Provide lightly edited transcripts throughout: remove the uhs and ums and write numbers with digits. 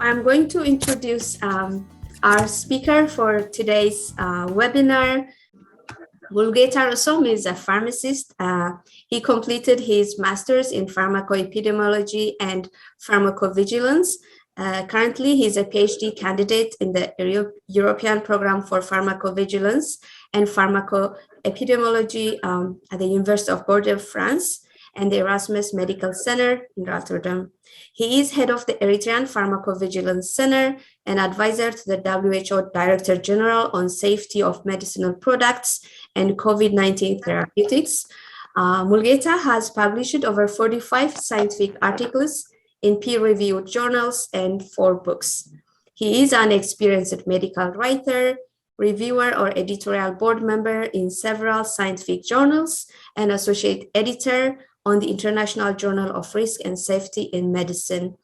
I'm going to introduce our speaker for today's webinar. Mulugeta Russom is a pharmacist. He completed his master's in pharmacoepidemiology and pharmacovigilance. Currently, he's a PhD candidate in the European Program for Pharmacovigilance and Pharmacoepidemiology at the University of Bordeaux, France, and the Erasmus Medical Center in Rotterdam. He is head of the Eritrean Pharmacovigilance Center and advisor to the WHO Director General on safety of medicinal products and COVID-19 therapeutics. Mulugeta has published over 45 scientific articles in peer-reviewed journals and 4 books. He is an experienced medical writer, reviewer or editorial board member in several scientific journals, and associate editor on the International Journal of Risk and Safety in Medicine.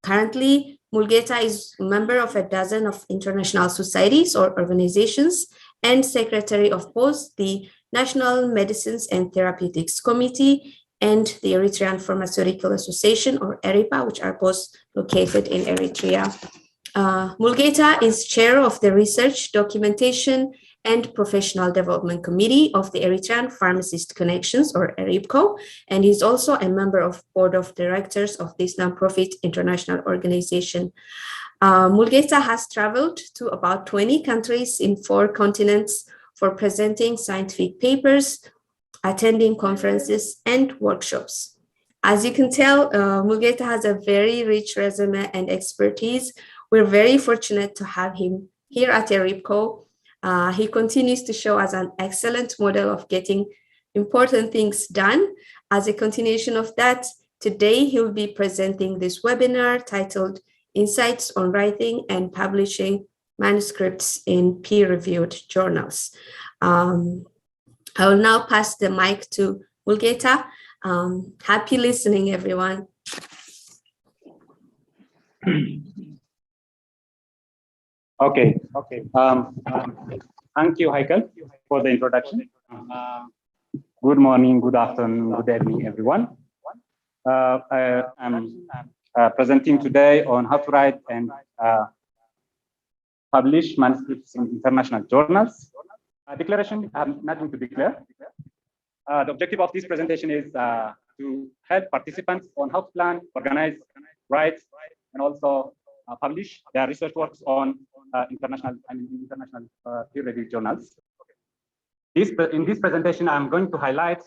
Currently, Mulugeta is a member of a dozen of international societies or organizations and secretary of both the National Medicines and Therapeutics Committee and the Eritrean Pharmaceutical Association, or ERIPA, which are both located in Eritrea. Mulugeta is chair of the Research, Documentation, and Professional Development Committee of the Eritrean Pharmacist Connections, or ERIPCO, and he's also a member of board of directors of this nonprofit international organization. Mulugeta has traveled to about 20 countries in 4 continents for presenting scientific papers, attending conferences, and workshops. As you can tell, Mulugeta has a very rich resume and expertise. We're very fortunate to have him here at ERIPCO. He continues to show as an excellent model of getting important things done. As a continuation of that, today he'll be presenting this webinar titled Insights on Writing and Publishing Manuscripts in Peer-Reviewed Journals. I will now pass the mic to Mulugeta. Happy listening, everyone. Okay. Thank you, Heikel, for the introduction. Good morning, good afternoon, good evening, everyone. I'm presenting today on how to write and publish manuscripts in international journals. Declaration, I have nothing to declare. The objective of this presentation is to help participants on how to plan, organize, write, and also publish their research works on international peer-reviewed journals. In this presentation, I'm going to highlight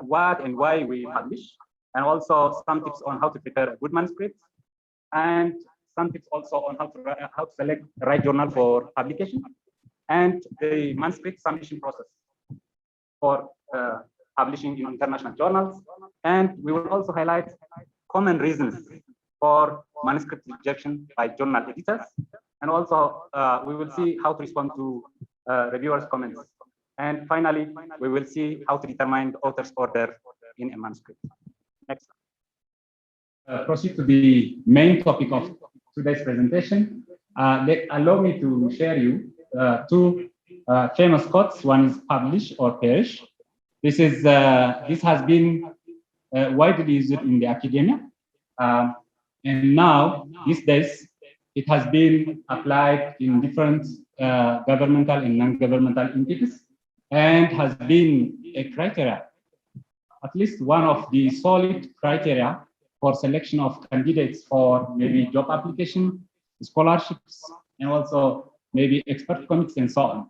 what and why we publish, and also some tips on how to prepare a good manuscript, and some tips also on how to select the right journal for publication, and the manuscript submission process for publishing in international journals. And we will also highlight common reasons for manuscript rejection by journal editors. And also, we will see how to respond to reviewers' comments. And finally, we will see how to determine the author's order in a manuscript. Next. Proceed to the main topic of today's presentation. Allow me to share you 2 famous quotes. One is publish or perish. This has been widely used in the academia. And now, these days, it has been applied in different governmental and non-governmental entities, and has been a criteria, at least one of the solid criteria for selection of candidates for maybe job application, scholarships, and also maybe expert committees and so on.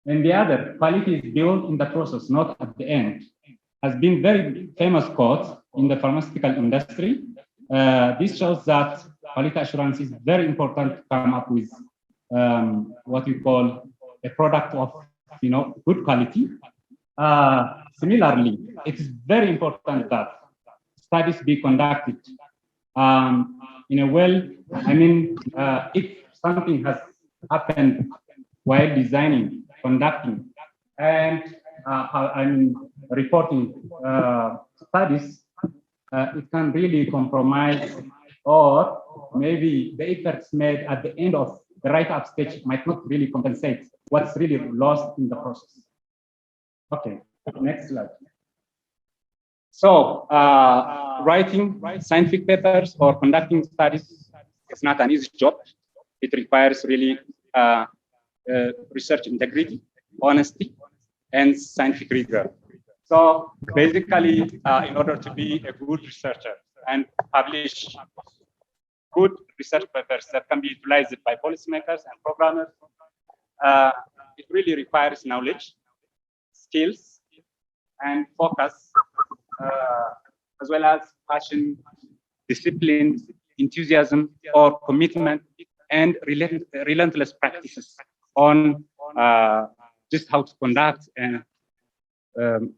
And the other, quality is built in the process, not at the end, has been very famous quote in the pharmaceutical industry. This shows that quality assurance is very important to come up with what we call a product of good quality. Similarly, it is very important that studies be conducted in a if something has happened while designing, conducting, and reporting studies, it can really compromise, or maybe the efforts made at the end of the write-up stage might not really compensate what's really lost in the process. Okay, next slide. So, writing scientific papers or conducting studies It's not an easy job. It requires really research integrity, honesty, and scientific rigor. So basically, in order to be a good researcher and publish good research papers that can be utilized by policymakers and programmers, it really requires knowledge, skills, and focus, as well as passion, discipline, enthusiasm, or commitment, and relentless practices on just how to conduct and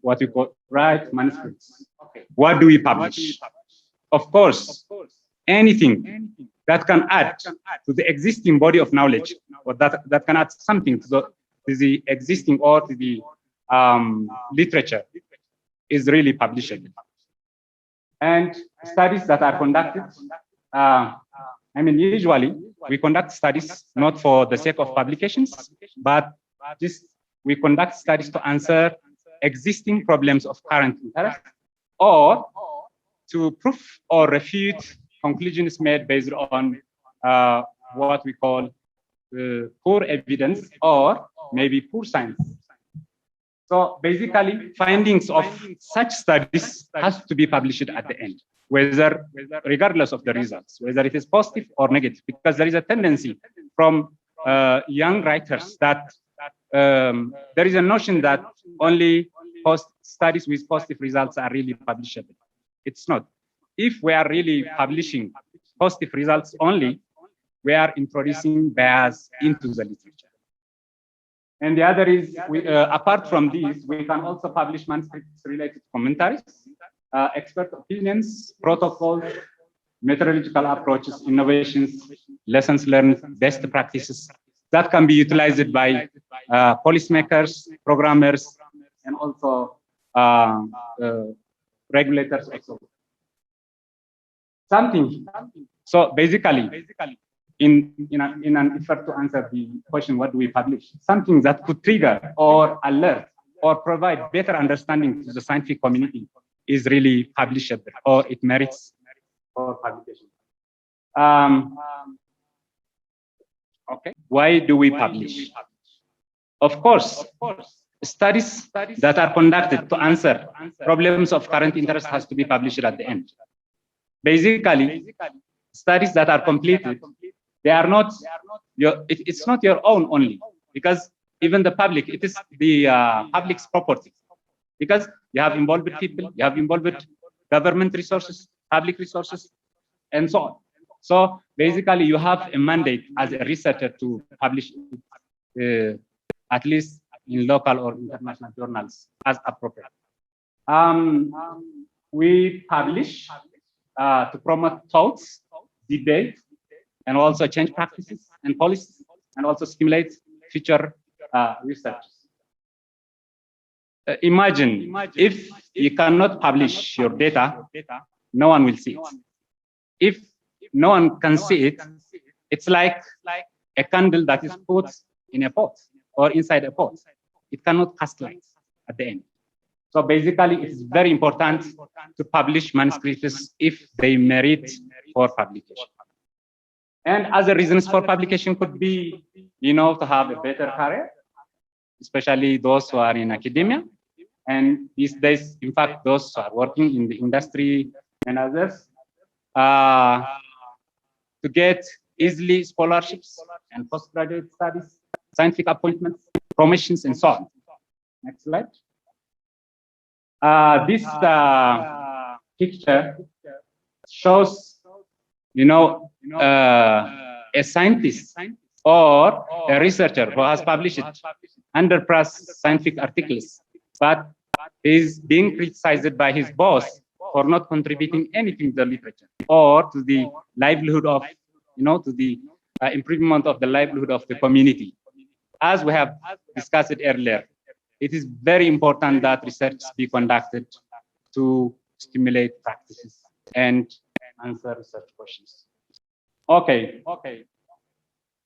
what we call write manuscripts. Okay. What do we publish? Of course, anything that can add to the existing body of knowledge, or that can add something to the existing or to the literature, is really publishable. And studies that are conducted, usually we conduct studies not for the sake of publications, but just we conduct studies to answer existing problems of current interest, or to prove or refute conclusions made based on what we call poor evidence or maybe poor science. So basically, findings of such studies has to be published at the end, regardless of the results, whether it is positive or negative, because there is a tendency from young writers that there is a notion that only studies with positive results are really publishable. It's not. If we are really publishing positive results only, we are introducing bias into the literature. And the other is, apart from these, we can also publish manuscripts related commentaries, expert opinions, protocols, methodological approaches, innovations, lessons learned, best practices that can be utilized by policymakers, programmers, and also regulators also. So basically, in an effort to answer the question, what do we publish? Something that could trigger or alert or provide better understanding to the scientific community is really publishable, or it merits for publication. Okay, why do we publish? Of course, studies that are conducted to answer problems of current interest has to be published at the end. Basically, studies that are completed, they are not it's not your own only, because even the public, it is the public's property, because you have involved people, you have involved government resources, public resources, and so on. So basically, you have a mandate as a researcher to publish at least in local or international journals as appropriate. We publish to promote thoughts, debate, and also change practices and policies, and also stimulate future research. Imagine if you cannot publish your data, no one will see it. If no one can see it, it's like a candle that is put in a pot or inside a pot. It cannot cast light at the end. So basically, it's very important to publish manuscripts if they merit for publication. And other reasons for publication could be, to have a better career, especially those who are in academia. And these days, in fact, those who are working in the industry and others, to get easily scholarships and postgraduate studies, scientific appointments, promotions, and so on. Next slide. This picture shows, a scientist or a researcher who has published 100+ scientific articles, but is being criticized by his boss for not contributing anything to the literature or to the livelihood of, to the improvement of the livelihood of the community. As we have discussed it earlier, it is very important that research be conducted to stimulate practices and answer research questions. Okay.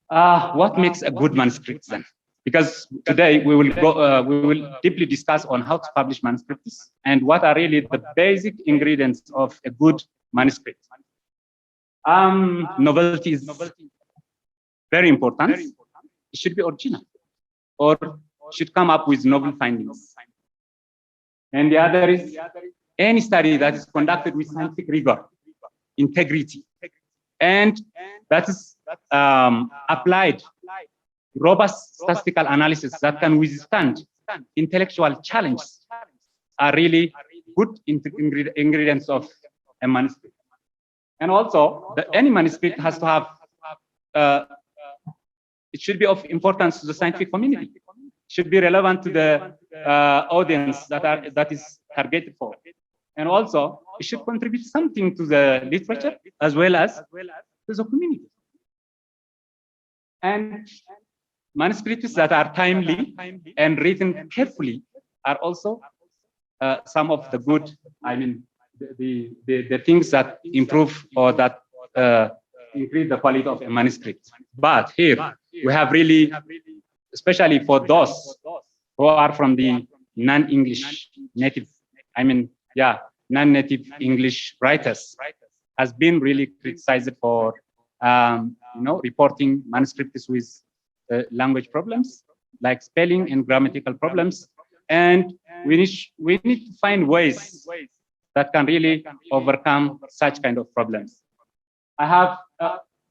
What makes a good manuscript then? Because today we will deeply discuss on how to publish manuscripts and what are really the basic ingredients of a good manuscript. Novelty is very important. It should be original or should come up with novel findings. And the other is any study that is conducted with scientific rigor, integrity, and that is applied robust statistical analysis that can withstand intellectual challenges are really good ingredients of a manuscript. And also, any manuscript has to have, it should be of importance to the scientific community. It should be relevant to the audience that is targeted for. And also, it should contribute something to the literature as well as to the community. And manuscripts that are timely and written carefully are also some of the good, I mean, the things that improve or that increase the quality of a manuscript. But here we have really, especially for those who are from the non-English native, I mean, yeah, non-native English writers, has been really criticized for, reporting manuscripts with language problems, like spelling and grammatical problems. And we need to find ways that can really overcome such kind of problems.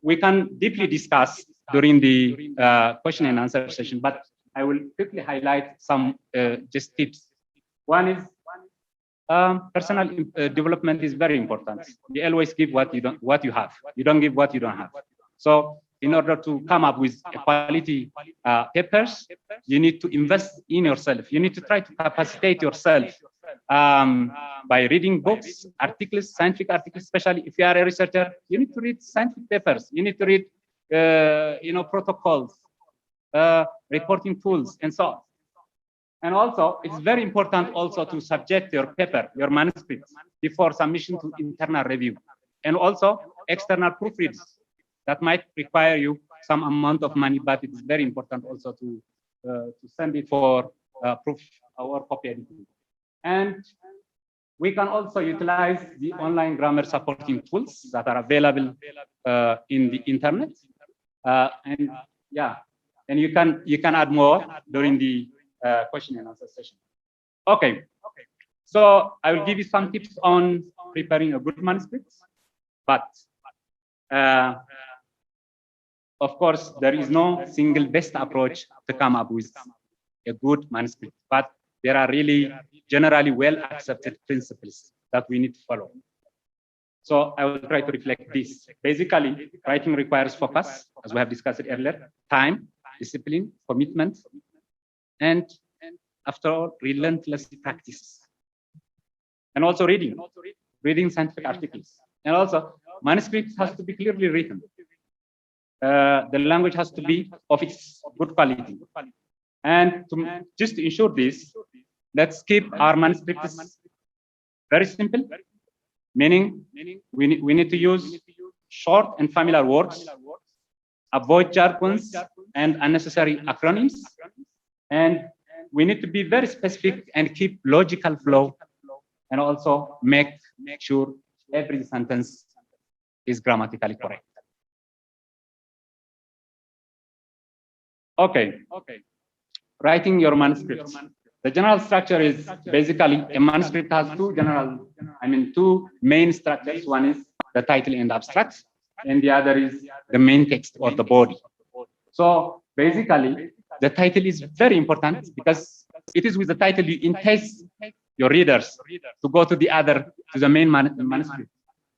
We can deeply discuss during the question and answer session, but I will quickly highlight some just tips. One is personal development is very important. You always give what you have. You don't give what you don't have. So in order to come up with quality papers, you need to invest in yourself. You need to try to capacitate yourself by reading books, articles, scientific articles, especially if you are a researcher. You need to read scientific papers. You need to read, protocols, reporting tools, and so on. And also, it's very important also to subject your paper, your manuscript, before submission to internal review, and also external proofreads. That might require you some amount of money, but it is very important also to send it for proof or copy editing. And we can also utilize the online grammar supporting tools that are available in the internet. And you can add more during the question and answer session. Okay, so I will give you some tips on preparing a good manuscript, but of course, there is no single best approach to come up with a good manuscript, but there are really generally well accepted principles that we need to follow. So I will try to reflect this. Basically, writing requires focus, as we have discussed earlier, time, discipline, commitment, and after all, relentless practice. And also reading scientific articles. And also, manuscripts has to be clearly written. The language has to be of its good quality. And just to ensure this, let's keep our manuscripts very simple, meaning we need to use short and familiar words, avoid jargons and unnecessary acronyms, and we need to be very specific and keep logical flow, and also make sure every sentence is grammatically correct. Okay. Writing your manuscript. The general structure is basically a manuscript has two main structures. One is the title and abstract, and the other is the main text or the body. So basically, the title is very important because it is with the title you entice your readers to go to the main manuscript.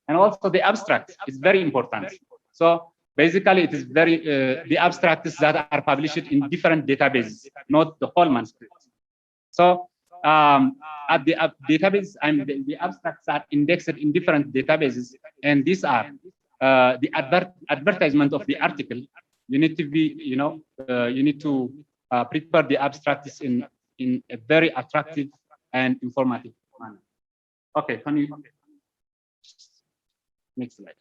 And also the abstract is very important. So basically, it is the abstracts that are published in different databases, not the whole manuscript. So at the database, the abstracts are indexed in different databases, and these are the advertisement of the article. You need to be, you need to prepare the abstracts in a very attractive and informative manner. Okay, can you next slide?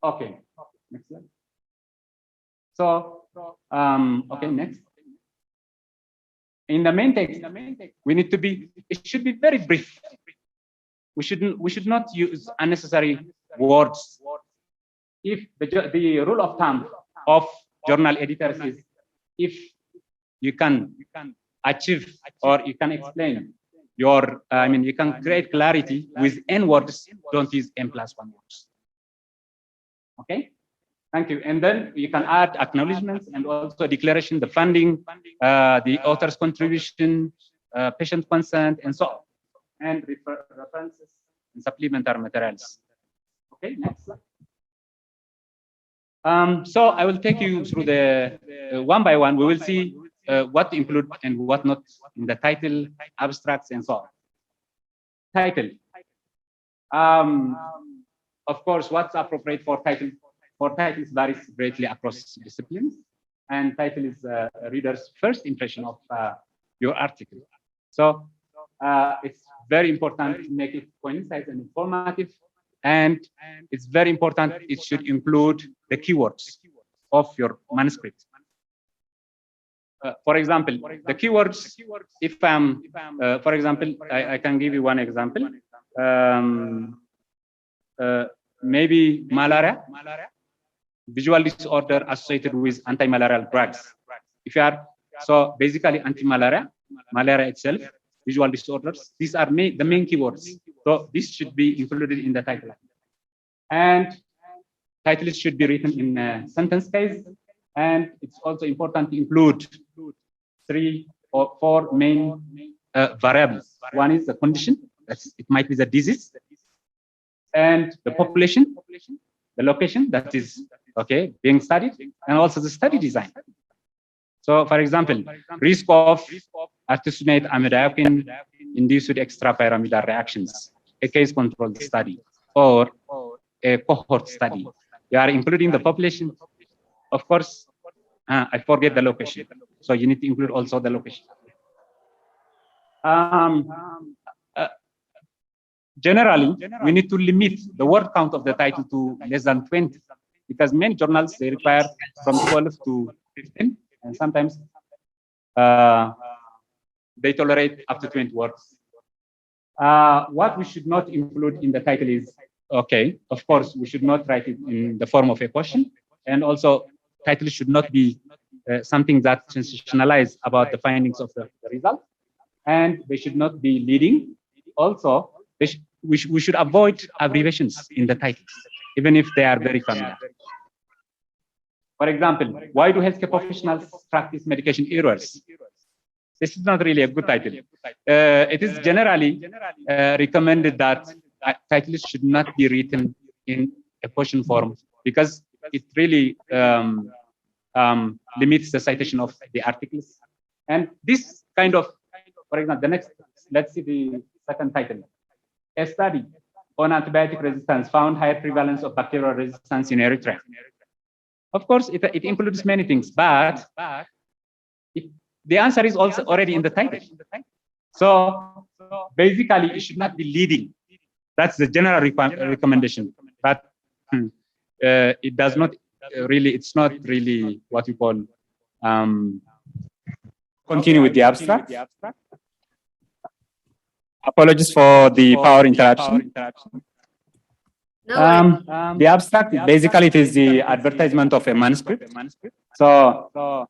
Okay. Next slide. So, okay, next. In the main text, we need to be, it should be very brief. We should not use unnecessary words. if the rule of thumb of journal editors is, if you can achieve or you can explain your, you can create clarity with n words, don't use n+1 words. Okay, thank you. And then you can add acknowledgements and also declaration, the funding, the author's contribution, patient consent, and so on, and references and supplementary materials. Okay, next slide. So I will take you through the one by one. We will see what to include and what not in the title, abstracts, and so on. Title. Of course, what's appropriate for title? For titles varies greatly across disciplines, and title is a reader's first impression of your article. So it's very important to make it concise and informative, and it's very important it should include the keywords of your manuscript. For example, the keywords, if for example, I can give you one example. Maybe malaria, visual disorder associated with anti-malarial drugs. If you are, so basically anti-malaria, malaria itself, visual disorders, these are the main keywords. So this should be included in the title. And titles should be written in a sentence case. And it's also important to include 3 or 4 main variables. One is the condition, it might be the disease, and the population, the location that is being studied, and also the study design. So, for example, risk of artesunate amidiokin induced extrapyramidal reactions, a case-controlled study, or a cohort study. You are including the population. Of course, I forget the location. So you need to include also the location. Generally, we need to limit the word count of the title to less than 20, because many journals, they require from 12 to 15, and sometimes they tolerate up to 20 words. What we should not include in the title is, of course, we should not write it in the form of a question, and also title should not be something that sensationalizes about the findings of the result, and they should not be leading. Also, we should avoid abbreviations in the titles, even if they are very familiar. For example, why do healthcare professionals practice medication errors? This is not really a good title. It is generally recommended that titles should not be written in a question form, because it really limits the citation of the articles. And this kind of, for example, the next, let's see the second title. A study on antibiotic resistance found higher prevalence of bacterial resistance in Eritrea. Of course, it includes many things, but the answer is also already in the title. So basically, it should not be leading. That's the general recommendation. But it does not really, it's not really what we call continue with the abstract. Apologies for the power interruption. The abstract, basically, it is the advertisement of a manuscript. So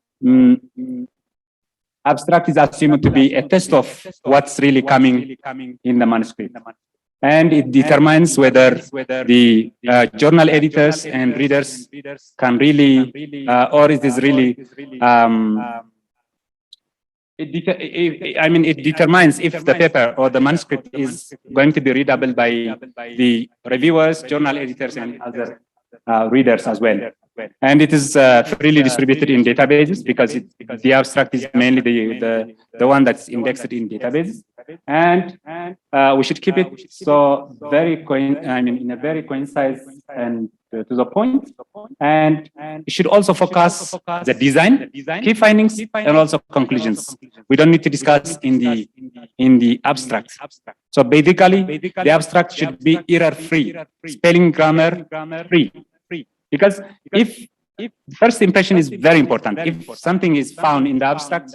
abstract is assumed to be a test of what's really coming in the manuscript. And it determines whether the journal editors and readers can really, or it is really, it determines if the paper or the manuscript is going to be readable by the reviewers, journal editors, and other readers as well. And it is freely distributed in databases, because the abstract is mainly the one that's indexed in databases. And we should keep it so very, in a very concise and to the point. And it should also focus the design, key findings, and also conclusions. We don't need to discuss in the abstract. So basically, the abstract should be error-free, spelling, grammar free. Because if first impression is very important, if something is found in the abstract,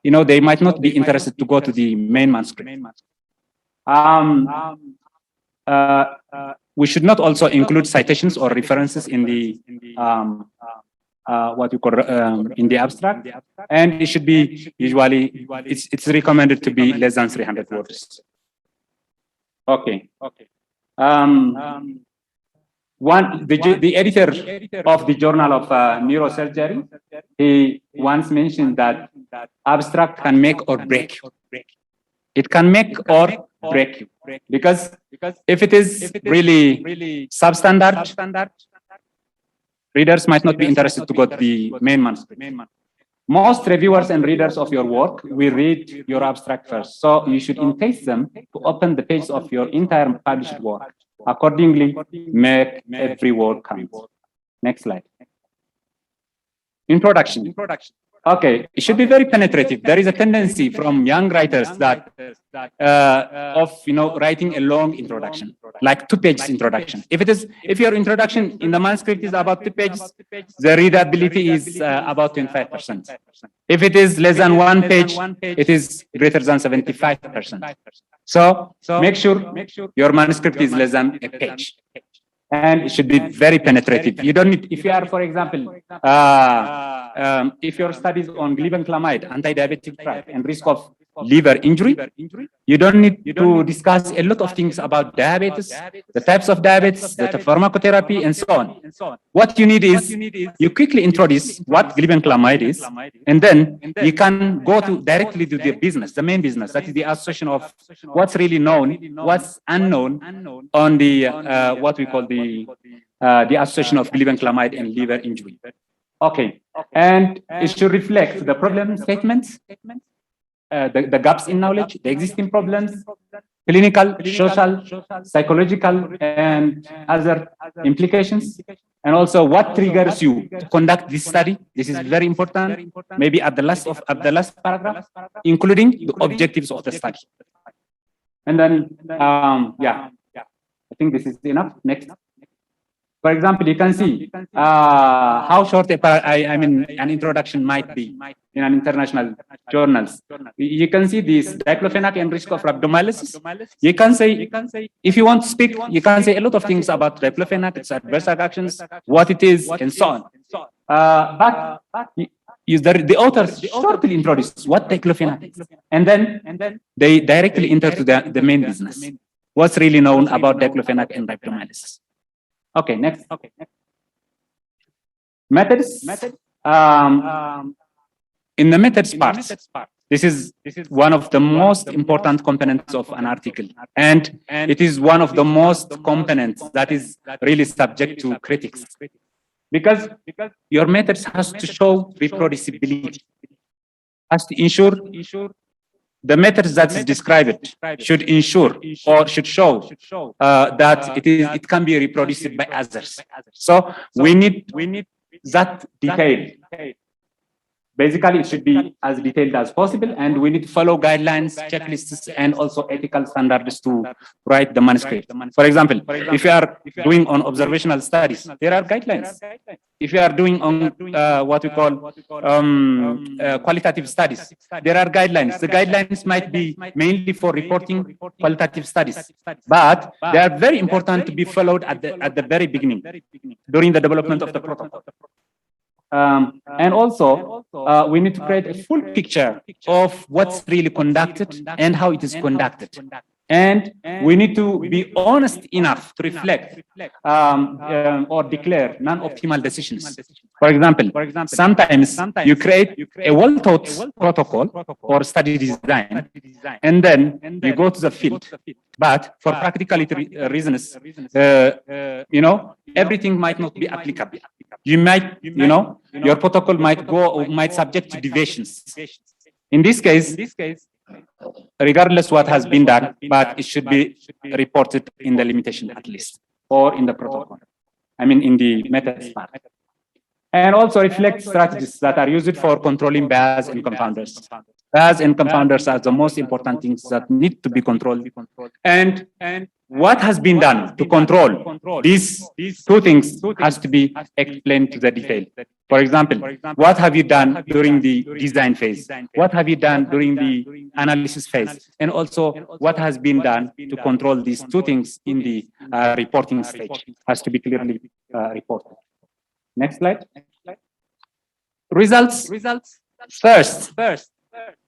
they might not be interested to go to the main manuscript. we should not also include citations or references in the what you call in the abstract, and it should be usually it's recommended to be less than 300 words. Okay. The editor of the Journal of Neurosurgery, he once mentioned that abstract can make or break you. It can make or break you, because if it is really substandard, readers might not be interested to go to the main manuscript. Most reviewers and readers of your work will read your abstract first, so you should entice them to open the pages of your entire published work. Accordingly, make every word count. Next slide. Introduction. Okay, it should be very penetrative. There is a tendency from young writers that of writing a long introduction, like 2 pages introduction. If your introduction in the manuscript is about 2 pages, the readability is about 25%. If it is less than 1 page, it is greater than 75%. So make sure your manuscript is less than a page. And it should be very penetrative. You don't need, if you are, for example, if your studies on glibenclamide, anti-diabetic drug, and risk of liver injury, you don't need to discuss a lot of things about diabetes, the types of diabetes, the pharmacotherapy, and so on. What you need is you quickly introduce what glibenclamide is, and then you can go directly to the business, the main business, that is the association of what's really known, what's unknown on the what we call the association of glibenclamide and liver injury. Okay, and it should reflect the problem statements, the gaps in knowledge, the existing problems, clinical, social, psychological, and other implications, and also what triggers you to conduct this study. This is very important. Maybe at the last paragraph, including the objectives of the study. And then, yeah, I think this is enough. Next. For example, you can see how short an introduction might be in an international journals. You can see this diclofenac and risk of rhabdomyolysis. You can say, if you want to speak, you can say a lot of things about diclofenac, its adverse reactions, what it is, and so on. But the authors shortly introduce what diclofenac is, and then they directly enter to the main business. What's really known about diclofenac and rhabdomyolysis? Okay, next. Methods. In the methods part, this is one of the most important components of an article, and it is one of the most components that is really subject to critics, because your methods has to show reproducibility, has to ensure the methods that is described should ensure or should show that it can be reproduced by others. So we need that detail. Basically, it should be as detailed as possible, and we need to follow guidelines, checklists, and also ethical standards to write the manuscript. For example, if you are doing on observational studies, there are guidelines. If you are doing on what we call qualitative studies, there are guidelines. The guidelines might be mainly for reporting qualitative studies, but they are very important to be followed at the very beginning, during the development of the protocol. And also, we need to create a full picture of what's really conducted and how it is conducted. And we need to be honest enough to reflect or declare non-optimal decisions. For example, sometimes you create a well-thought protocol or study design, and then you go to the field. But for practicality reasons, everything might not be applicable. You might, your protocol might subject to deviations. In this case, regardless what has been done, but it should be reported in the limitation at least, or in the protocol. I mean, in the methods part. And also reflect strategies that are used for controlling bias and confounders. Bias and confounders are the most important things that need to be controlled. And what has been done to control these two things has to be explained to the detail. For example, what have you done during the design phase? What have you done during the analysis phase? And also, what has been done to control these two things in the reporting stage. Has to be clearly reported. Next slide. Results. First,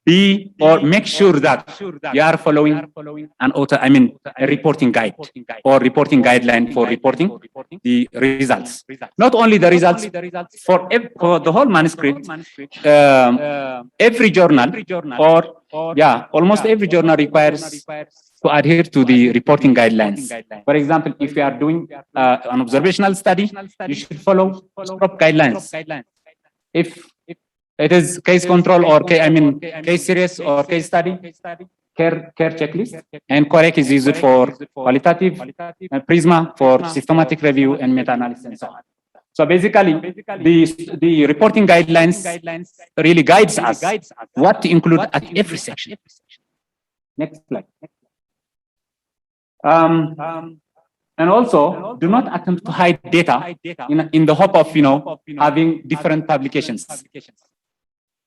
be or make sure that you are following a reporting guide or reporting guideline for reporting the results. Not only the results for the whole manuscript, every journal almost every journal requires to adhere to the reporting guidelines. For example, if you are doing an observational study, you should follow SCOP guidelines. If it is case control or case series or case study, care checklist, and Correct is used for qualitative, and Prisma for systematic review and meta-analysis and so on. So basically, the reporting guidelines really guides us what to include at every section. Next slide. And also, do not attempt to hide data in the hope of having different publications.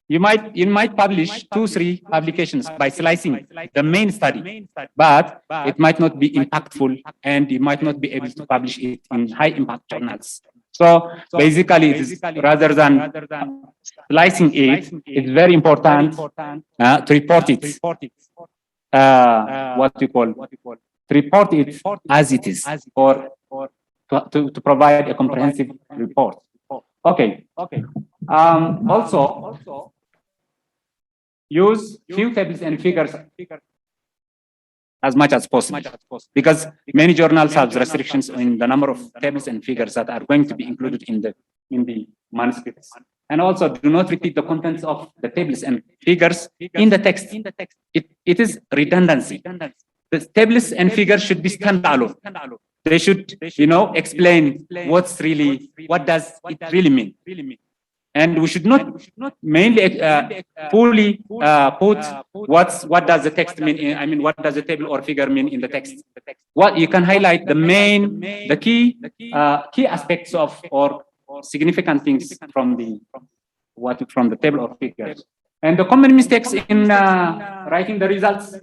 You might publish 2-3 publications by slicing the main study, but it might not be impactful, and you might not be able to publish it in high impact journals. So basically, it is rather than slicing it, it's very important to report it. To report it as it is, or to provide a comprehensive report. Okay. Also, use few tables and figures as much as possible, because many journals have restrictions in the number of tables and figures that are going to be included in the manuscripts. And also, do not repeat the contents of the tables and figures in the text. It is redundancy. The tables and figures should be standalone. They should, explain what does it really mean. And we should not mainly fully put what does the text mean. What does the table or figure mean in the text? What you can highlight the key aspects of or significant things from the table or figures. And the common mistakes in writing the results: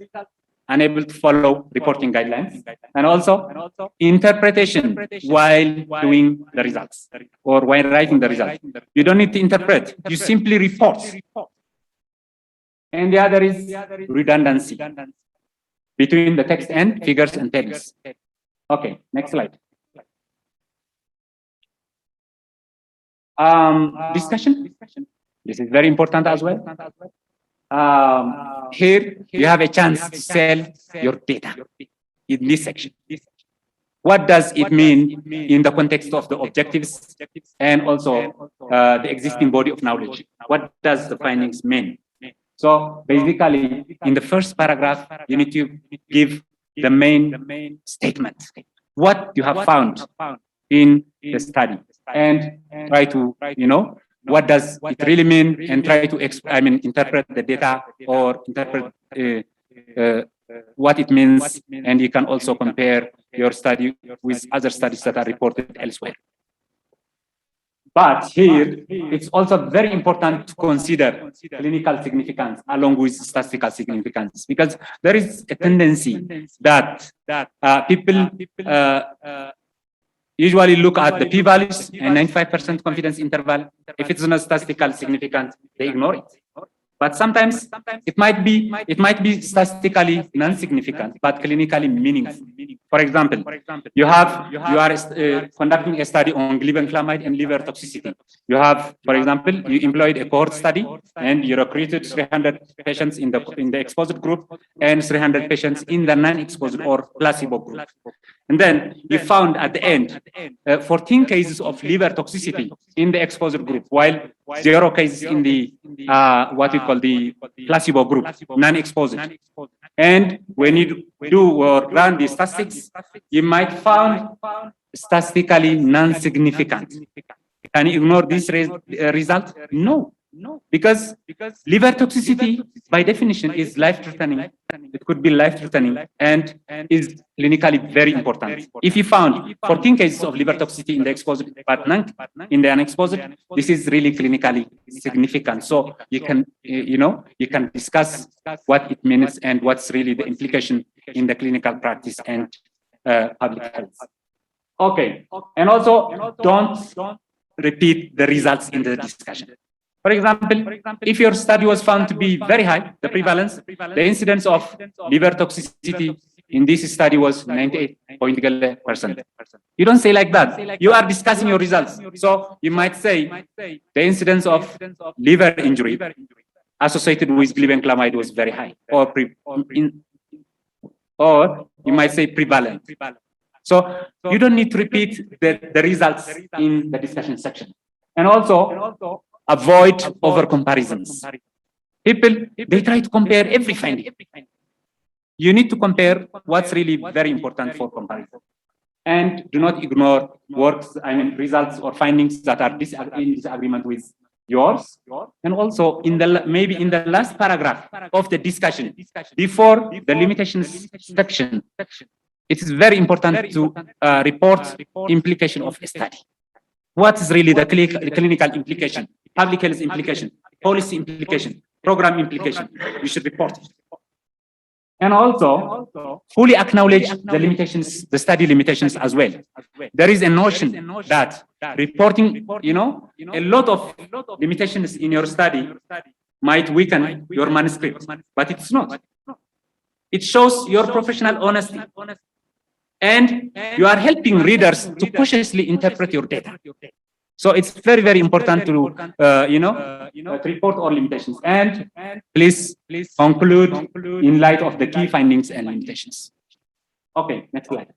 unable to follow reporting guidelines, and also interpretation while doing the results or while writing the results. You don't need to interpret, you simply report. And the other is redundancy between the text and figures and tables. Okay, next slide. Discussion. This is very important as well. Here you have a chance to sell your data in this section. What does it mean in the context of the objectives and also the existing body of knowledge? What does the findings mean? So basically, in the first paragraph, you need to give the main statement, what you have found in the study, and try to, what does it really mean, and try to interpret the data or interpret what it means. And you can also compare your study with other studies that are reported elsewhere. But here, it's also very important to consider clinical significance along with statistical significance, because there is a tendency that people usually look at the p-values and 95% confidence interval. If it's not statistical significant, they ignore it. But sometimes it might be statistically non-significant, but clinically meaningful. For example, you are conducting a study on glibenclamide and liver toxicity. You have, for example, you employed a cohort study and you recruited 300 patients in the exposed group and 300 patients in the non-exposed or placebo group. And then you found at the end 14 cases of liver toxicity in the exposed group, while 0 cases in the what we call the placebo group, non-exposed. And when you do or run the statistics, you might find statistically non-significant. Can you ignore this result? No. Because liver toxicity, by definition, is life-threatening. It could be life-threatening and is clinically very important. If you found 14 cases of liver toxicity in the exposed but none in the unexposed, this is really clinically significant. So you can, you can discuss what it means and what's really the implication in the clinical practice and public health. Okay, and also don't repeat the results in the discussion. For example, if your study was found to be very high, the prevalence, the incidence of liver toxicity in this study was 98%. You don't say like that. You are discussing your results. So you might say the incidence of liver injury associated with glibenclamide was very high, or you might say prevalent. So you don't need to repeat the results in the discussion section. And also avoid over comparisons. People, they try to compare every finding. You need to compare what's really very important for comparison. And do not ignore results or findings that are in disagreement with yours. And also maybe in the last paragraph of the discussion, before the limitations section, it is very important to report implication of a study. What is really the clinical implication, public health implication, policy implication, program implication? You should report it. And also fully acknowledge the limitations, the study limitations as well. There is a notion that reporting, a lot of limitations in your study might weaken your manuscript, but it's not. It shows your professional honesty. And you are helping readers to cautiously interpret your data. So it's very, very important to, to report all limitations. And please conclude in light of the key findings and limitations. Okay, next slide.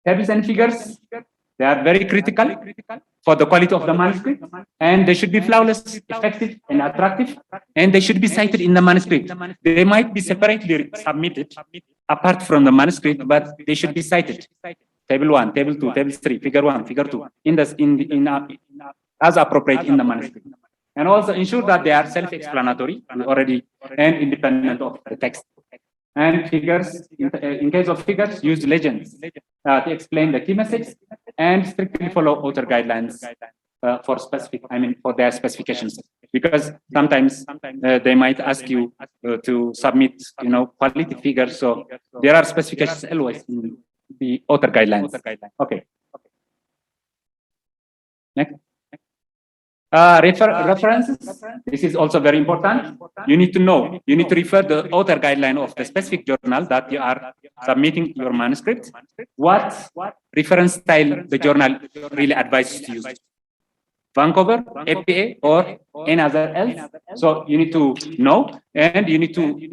Tables and figures, they are very critical for the quality of the manuscript, and they should be flawless, effective, and attractive, and they should be cited in the manuscript. They might be separately submitted apart from the manuscript, but they should be cited. Table 1, Table 2, Table 3, Figure 1, Figure 2, as appropriate in the manuscript. And also ensure that they are self-explanatory already and independent of the text. And figures, in case of figures, use legends to explain the key message and strictly follow author guidelines for their specifications. Because sometimes they might ask you to submit, quality figures. So there are specifications always in the author guidelines. Okay. Next. References. This is also very important. You need to know. You need to refer the author guideline of the specific journal that you are submitting your manuscript. What reference style the journal really advises to use. Vancouver, APA, or any other else. So you need to know, and you need to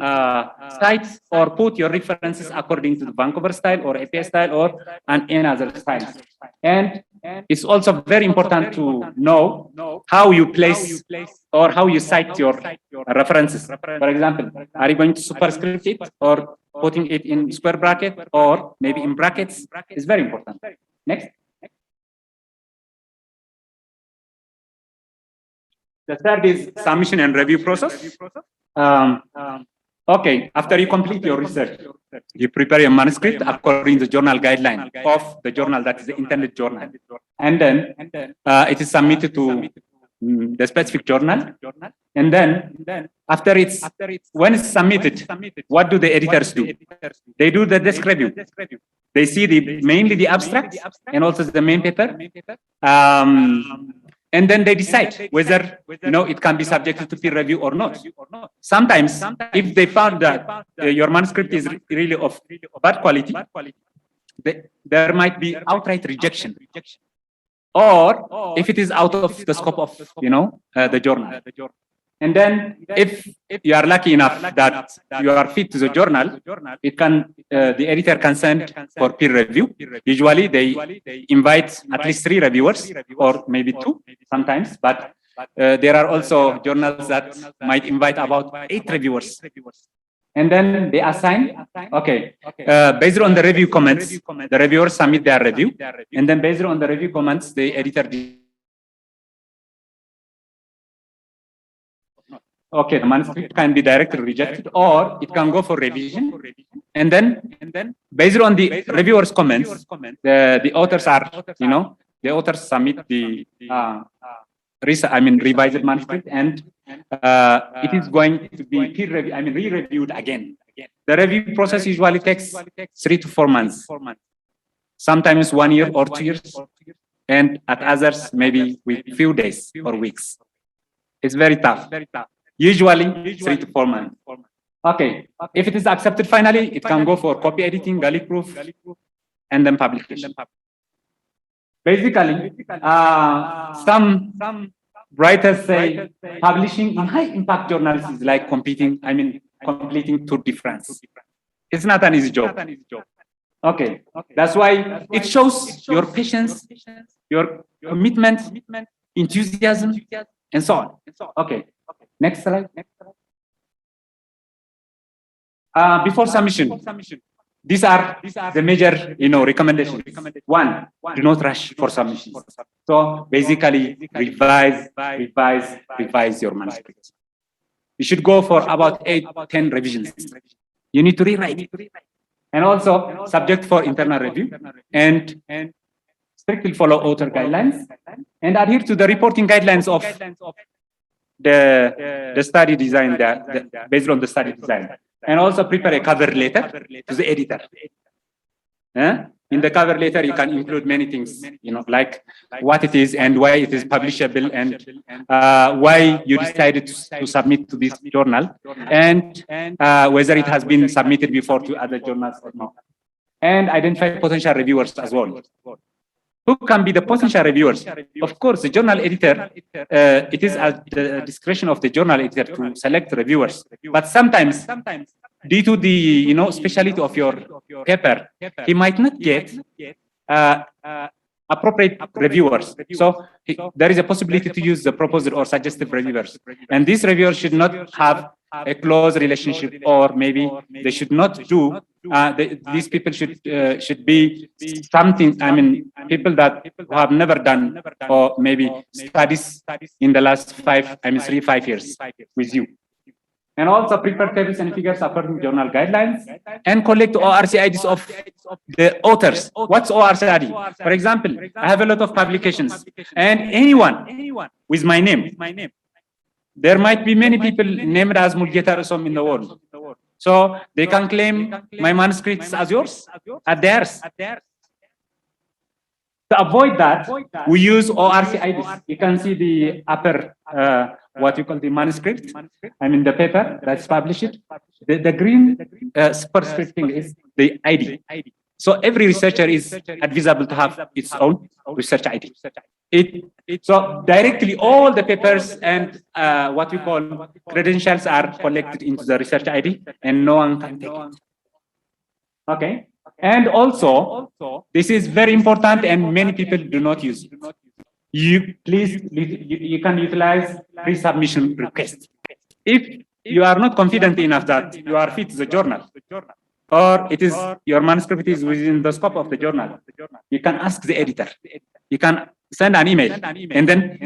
cite or put your references according to the Vancouver style or APA style or any other style. And it's also very important to know how you place or how you cite your references. For example, are you going to superscript it or putting it in square bracket or maybe in brackets? It's very important. Next. The third is submission and review process. Okay, after you complete your research, you prepare your manuscript according to the journal guideline of the journal that is the intended journal. And then it is submitted to the specific journal. And then when it's submitted, what do the editors do? They do the desk review. They see mainly the abstract and also the main paper. And then they decide whether it can be subjected to peer review or not. Sometimes, if they found that your manuscript is really of bad quality, there might be outright rejection. Or if it is out of the scope of the journal. And then if you are lucky enough that you are fit to the journal, the editor can send for peer review. Usually they invite at least 3 reviewers or maybe 2 sometimes, but there are also journals that might invite about 8 reviewers. And then they assign, based on the review comments, the reviewers submit their review. And then based on the review comments, the editor the manuscript can be directly rejected or it can go for revision. And then based on the reviewer's comments, the authors are, the authors submit the revised manuscript, and it is going to be re-reviewed again. The review process usually takes 3 to 4 months, sometimes 1 year or 2 years, and at others maybe with few days or weeks. It's very tough. Usually 3 to 4 months. Okay. If it is accepted finally, it can go for copy editing, galley proof, and then publication. Basically, some writers say publishing in high impact journals is like completing 2 difference. It's not an easy job. Okay. That's why it shows your patience, your commitment, enthusiasm, and so on. Okay. Next slide. Before submission, these are the major, recommendations. 1, do not rush for submissions. So basically, revise your manuscript. You should go for about 8 to 10 revisions. You need to rewrite it. And also, subject for internal review, and strictly follow author guidelines, and adhere to the reporting guidelines of the study design, based on the study design. And also prepare a cover letter to the editor. In the cover letter, you can include many things, like what it is and why it is publishable, and why you decided to submit to this journal, and whether it has been submitted before to other journals or not. And identify potential reviewers as well. Who can be the potential reviewers? Of course, the journal editor, it is at the discretion of the journal editor to select reviewers. But sometimes, due to the specialty of your paper, he might not get appropriate reviewers. So there is a possibility to use the proposed or suggestive reviewers. And these reviewers should not have a close relationship, or maybe they should not do. These people should be something. People who have never done or maybe studies in the last 3-5 years with you. And also prepare tables and figures according to journal guidelines, and collect ORC IDs of the authors. What's ORC ID? For example, I have a lot of publications, and anyone with my name. There might be many people named as Mulugeta Russom in the world. So they can claim my manuscripts as yours, as theirs. To avoid that, we use ORC IDs. You can see the upper, what you call the manuscript. The paper that's published. The green superscripting is the ID. So every researcher is advisable to have its own research ID. So directly all the papers and what we call credentials are collected into the research ID, and no one can take it. Okay. And also, this is very important, and many people do not use it. You can utilize pre-submission request. If you are not confident enough that you are fit to the journal, or your manuscript is within the scope of the journal, you can ask the editor. You can send an email, and then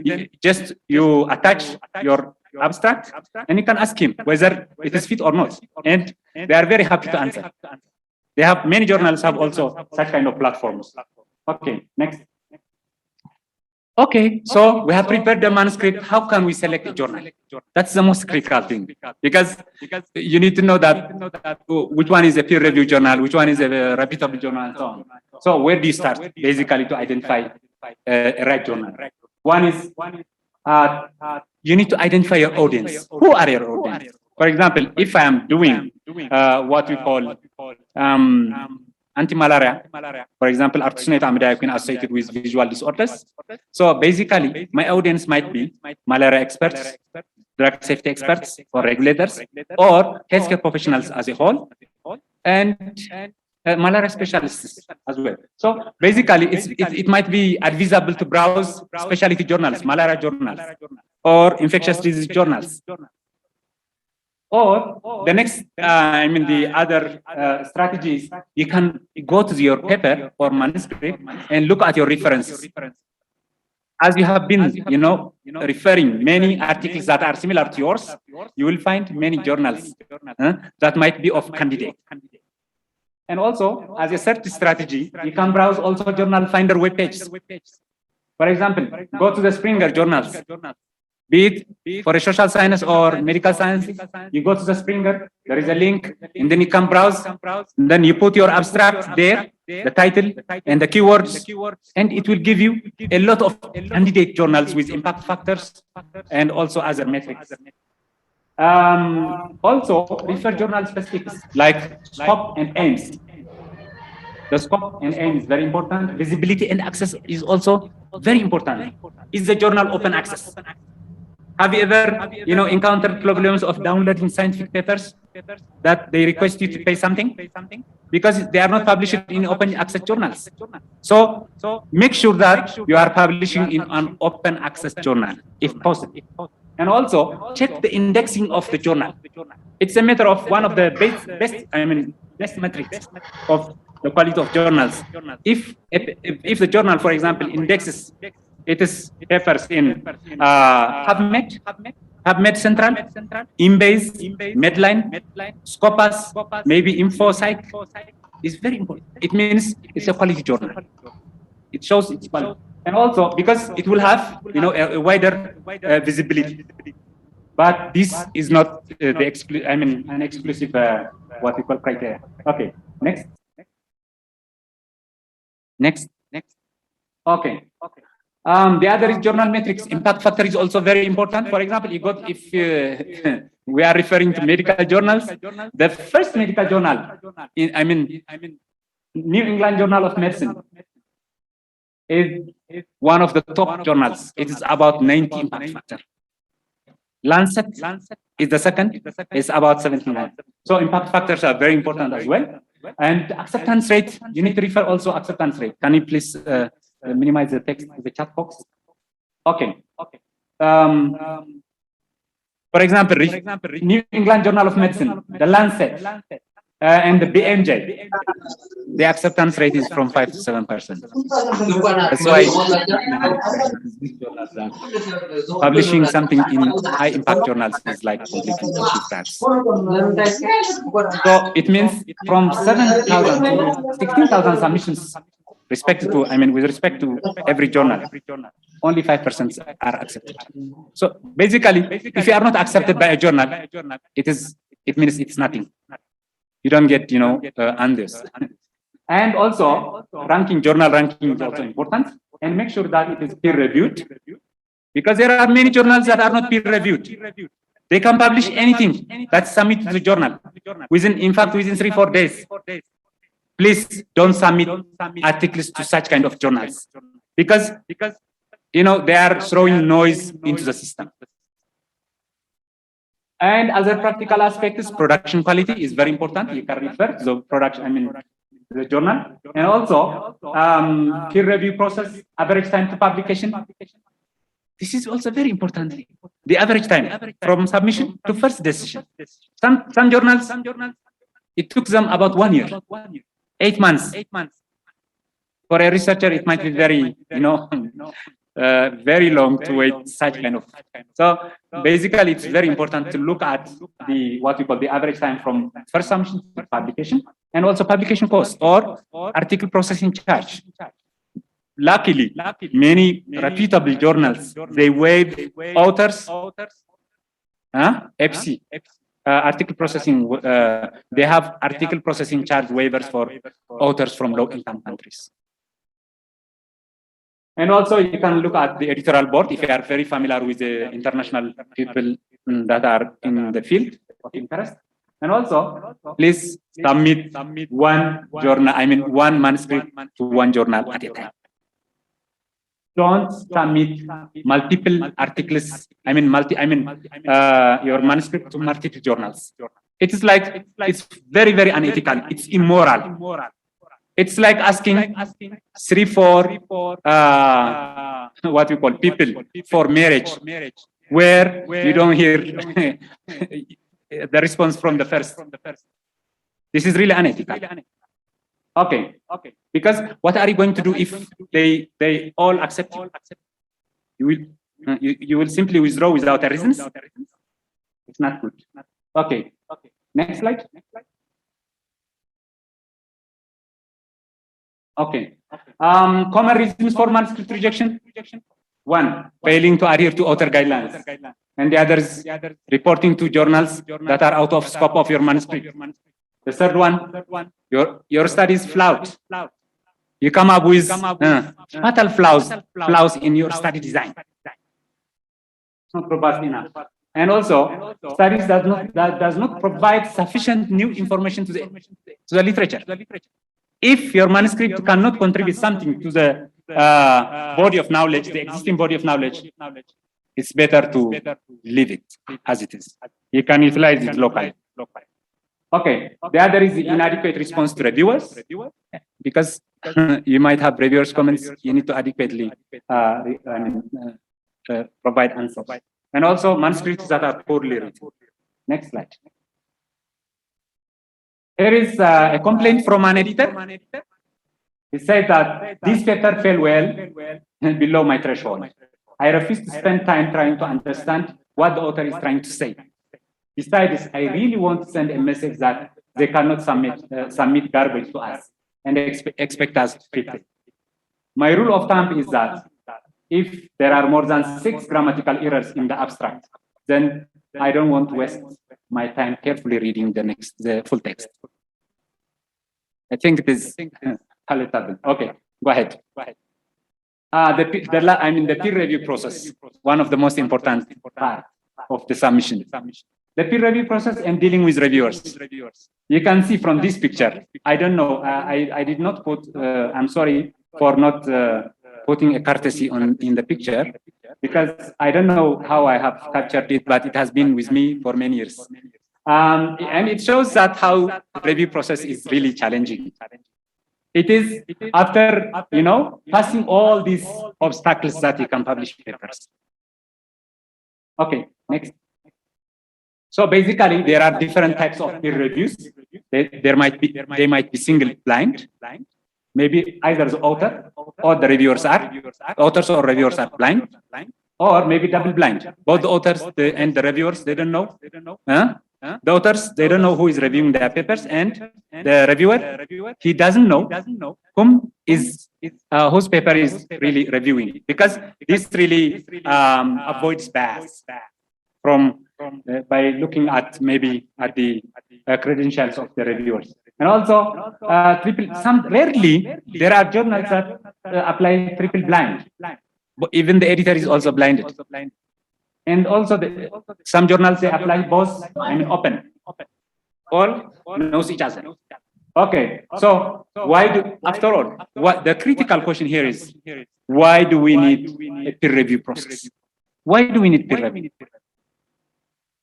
you attach your abstract, and you can ask him whether it is fit or not, and they are very happy to answer. Many journals have also such kind of platforms. Okay, next. Okay, so we have prepared the manuscript. How can we select a journal? That's the most critical thing, because you need to know that which one is a peer-reviewed journal, which one is a reputable journal, and so on. So where do you start, basically, to identify a right journal? One is you need to identify your audience. Who are your audience? For example, if I am doing what we call anti-malaria, for example, artesunate amidioquine associated with visual disorders. So basically, my audience might be malaria experts, drug safety experts, or regulators, or healthcare professionals as a whole, and malaria specialists as well. So basically, it might be advisable to browse specialty journals, malaria journals, or infectious disease journals. Or the next, the other strategies, you can go to your paper or manuscript and look at your references. As you have been, referring many articles that are similar to yours, you will find many journals that might be of candidate. And also, as a search strategy, you can browse also journal finder web pages. For example, go to the Springer journals. be it for a social science or medical science, you go to the Springer, there is a link, and then you can browse, and then you put your abstract there, the title and the keywords, and it will give you a lot of candidate journals with impact factors and also other metrics. Also, refer journal specifics like scope and aims. The scope and aim is very important. Visibility and access is also very important. Is the journal open access? Have you ever, encountered problems of downloading scientific papers that they request you to pay something because they are not published in open access journals? So make sure that you are publishing in an open access journal if possible. And also check the indexing of the journal. It's a matter of one of the best metrics of the quality of journals. If the journal, for example, indexes its papers in PubMed Central, Embase, Medline, Scopus, maybe InfoSpsych, is very important. It means it's a quality journal. It shows its quality. And also because it will have, a wider visibility. But this is not an exclusive what we call criteria. Okay, next. Okay. The other is journal metrics. Impact factor is also very important. For example, if we are referring to medical journals, the first medical journal, New England Journal of Medicine, is one of the top journals. It is about 90 impact factor. Lancet is the second. It's about 79. So impact factors are very important as well. And acceptance rate, you need to refer also acceptance rate. Can you please minimize the text in the chat box? Okay. For example, New England Journal of Medicine, the Lancet, and the BMJ, the acceptance rate is from 5 to 7%. That's why publishing something in high impact journals is like completing 2 tracks. So it means from 7,000 to 16,000 submissions, with respect to every journal, only 5% are accepted. So basically, if you are not accepted by a journal, it means it's nothing. You don't get, Andes. And also, journal ranking is also important. And make sure that it is peer reviewed. Because there are many journals that are not peer reviewed. They can publish anything that's submitted to the journal within 3-4 days. Please don't submit articles to such kind of journals because they are throwing noise into the system. And other practical aspects, production quality is very important. You can refer to the production, the journal, and also peer review process, average time to publication. This is also very important. The average time from submission to first decision. Some journals, it took them about 1 year, 8 months. For a researcher, it might be very, very long to wait such kind of. So basically, it's very important to look at what we call the average time from first submission to publication, and also publication cost or article processing charge. Luckily, many reputable journals, they waive authors, FC, article processing. They have article processing charge waivers for authors from low-income countries. And also, you can look at the editorial board if you are very familiar with the international people that are in the field of interest. And also, please submit one journal, one manuscript to one journal at a time. Don't submit multiple articles. Your manuscript to multiple journals. It is like it's very, very unethical. It's immoral. It's like asking 3-4 what we call people for marriage, where you don't hear the response from the first. This is really unethical. Okay. Because what are you going to do if they all accept you? You will simply withdraw without a reason. It's not good. Okay. Next slide. Okay. Common reasons for manuscript rejection. One, failing to adhere to author guidelines, and the others, reporting to journals that are out of scope of your manuscript. The third one, your study is flawed. You come up with fatal flaws in your study design. It's not robust enough. And also, studies that does not provide sufficient new information to the literature. If your manuscript cannot contribute something to the body of knowledge, the existing body of knowledge, it's better to leave it as it is. You can utilize it locally. Okay, the other is the inadequate response to reviewers, because you might have reviewers' comments. You need to adequately provide answers. And also manuscripts that are poorly written. Next slide. Here is a complaint from an editor. He said that this paper fell well below my threshold. I refuse to spend time trying to understand what the author is trying to say. Besides, I really want to send a message that they cannot submit garbage to us and expect us to fix it. My rule of thumb is that if there are more than 6 grammatical errors in the abstract, then I don't want to waste my time carefully reading the full text. I think it is palatable. Okay, go ahead. The peer review process, one of the most important parts of the submission. The peer review process and dealing with reviewers. You can see from this picture. I don't know. I did not put. I'm sorry for not putting a courtesy in the picture, because I don't know how I have captured it, but it has been with me for many years. And it shows that how review process is really challenging. It is after, passing all these obstacles that you can publish papers. Okay, next. So basically, there are different types of peer reviews. They might be single blind. Maybe either the author or the reviewers are. Authors or reviewers are blind. Or maybe double blind. Both the authors and the reviewers, they don't know. The authors, they don't know who is reviewing their papers, and the reviewer, he doesn't know whose paper is really reviewing, because this really avoids bias by looking at maybe at the credentials of the reviewers. And also, rarely there are journals that apply triple blind. But even the editor is also blinded. And also, some journals, they apply both, open. All knows each other. Okay, so after all, the critical question here is, why do we need a peer review process? Why do we need peer review?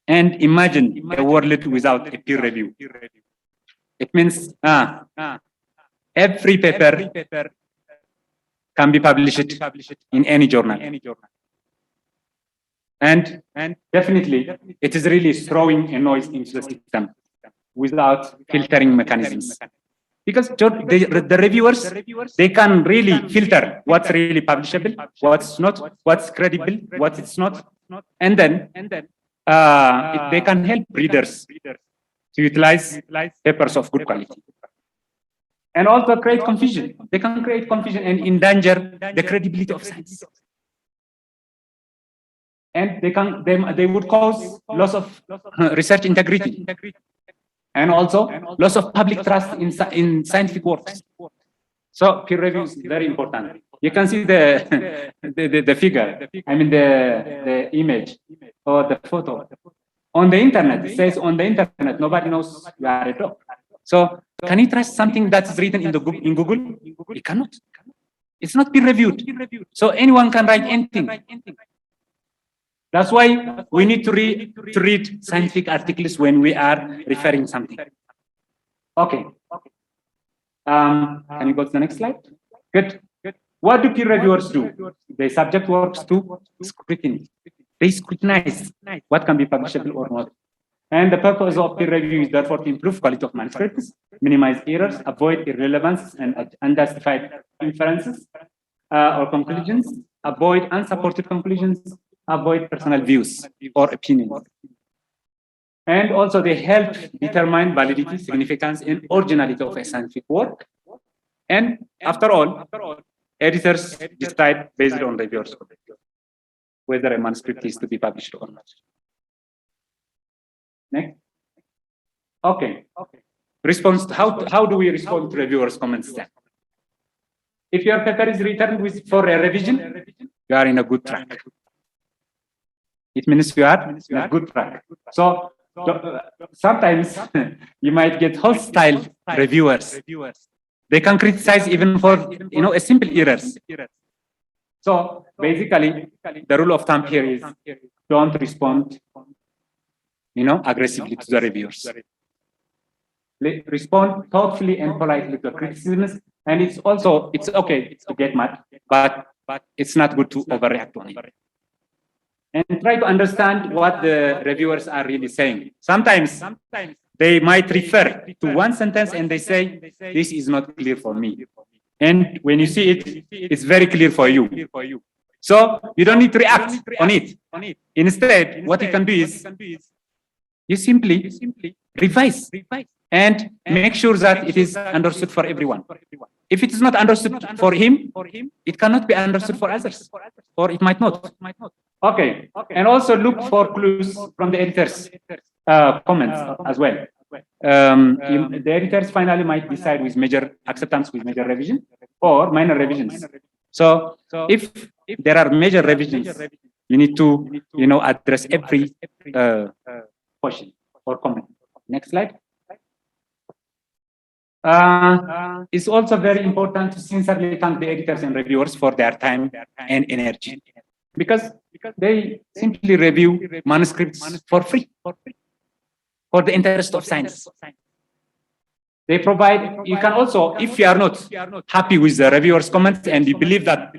And imagine a world without a peer review. It means every paper can be published in any journal. And definitely, it is really throwing a noise into the system without filtering mechanisms. Because the reviewers, they can really filter what's really publishable, what's not, what's credible, what it's not. And then they can help readers to utilize papers of good quality. And also create confusion. They can create confusion and endanger the credibility of science. And they would cause loss of research integrity, and also loss of public trust in scientific works. So peer review is very important. You can see the figure, the image or the photo. On the internet, it says on the internet, nobody knows you are a dog. So can you trust something that's written in Google? You cannot. It's not peer reviewed. So anyone can write anything. That's why we need to read scientific articles when we are referring something. Okay. Can you go to the next slide? Good. What do peer reviewers do? They subject works to scrutiny. They scrutinize what can be publishable or not. And the purpose of peer review is therefore to improve quality of manuscripts, minimize errors, avoid irrelevance and unjustified inferences or conclusions, avoid unsupported conclusions, avoid personal views or opinions. And also they help determine validity, significance, and originality of a scientific work. And after all, editors decide based on reviewers. whether a manuscript is to be published or not. Next. Okay. Response. How do we respond to reviewers' comments then? If your paper is returned for a revision, you are in a good track. It means you are in a good track. So sometimes you might get hostile reviewers. They can criticize even for a simple errors. So basically, the rule of thumb here is don't respond, aggressively to the reviewers. Respond thoughtfully and politely to criticisms, and it's okay to get mad, but it's not good to overreact on it. And try to understand what the reviewers are really saying. Sometimes they might refer to one sentence and they say, this is not clear for me. And when you see it, it's very clear for you. So you don't need to react on it. Instead, what you can do is you simply revise and make sure that it is understood for everyone. If it is not understood for him, it cannot be understood for others, or it might not. Okay, and also look for clues from the editor's comments as well. The editors finally might decide with major acceptance with major revision or minor revisions. So if there are major revisions, you need to address every question or comment. Next slide. It's also very important to sincerely thank the editors and reviewers for their time and energy, because they simply review manuscripts for free, for the interest of science. They provide, you can also, if you are not happy with the reviewers' comments and you believe that,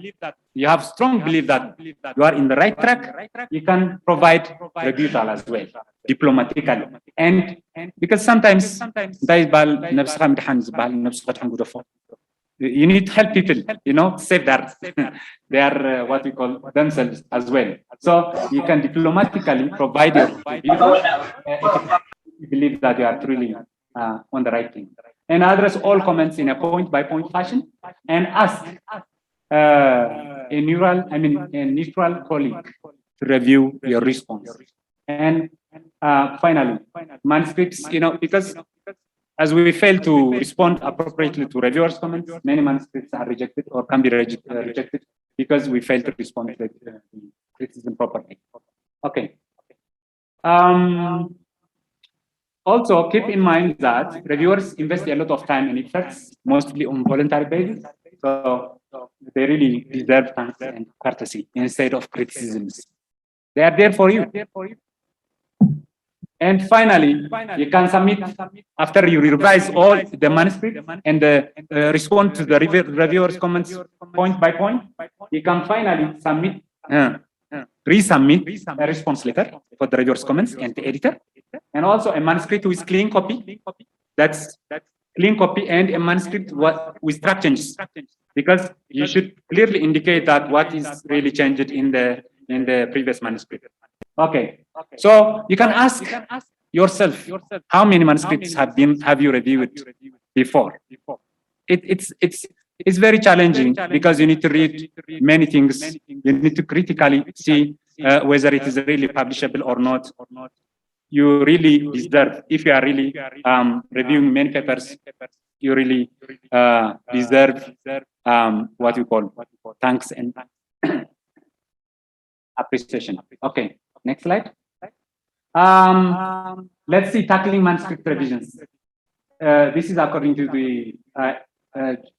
you have strong belief that you are in the right track, you can provide rebuttal as well, diplomatically. And because sometimes, you need to help people, save their what we call themselves as well. So you can diplomatically provide your rebuttal if you believe that you are truly on the right thing, and address all comments in a point-by-point fashion, and ask a neutral colleague to review your response. And finally, manuscripts, because as we fail to respond appropriately to reviewers' comments, many manuscripts are rejected or can be rejected because we fail to respond to the criticism properly. Okay. Also, keep in mind that reviewers invest a lot of time and efforts, mostly on voluntary basis. So they really deserve thanks and courtesy instead of criticisms. They are there for you. And finally, you can submit, after you revise all the manuscript and respond to the reviewers' comments point by point, you can finally submit, resubmit a response letter for the reviewers' comments and the editor, and also a manuscript with clean copy. That's clean copy, and a manuscript with track changes, because you should clearly indicate that what is really changed in the previous manuscript. Okay, so you can ask yourself, how many manuscripts have you reviewed before? It's very challenging because you need to read many things. You need to critically see whether it is really publishable or not. You really deserve, if you are really reviewing many papers, you really deserve what you call thanks and appreciation. Okay, next slide. Let's see, tackling manuscript revisions. This is according to the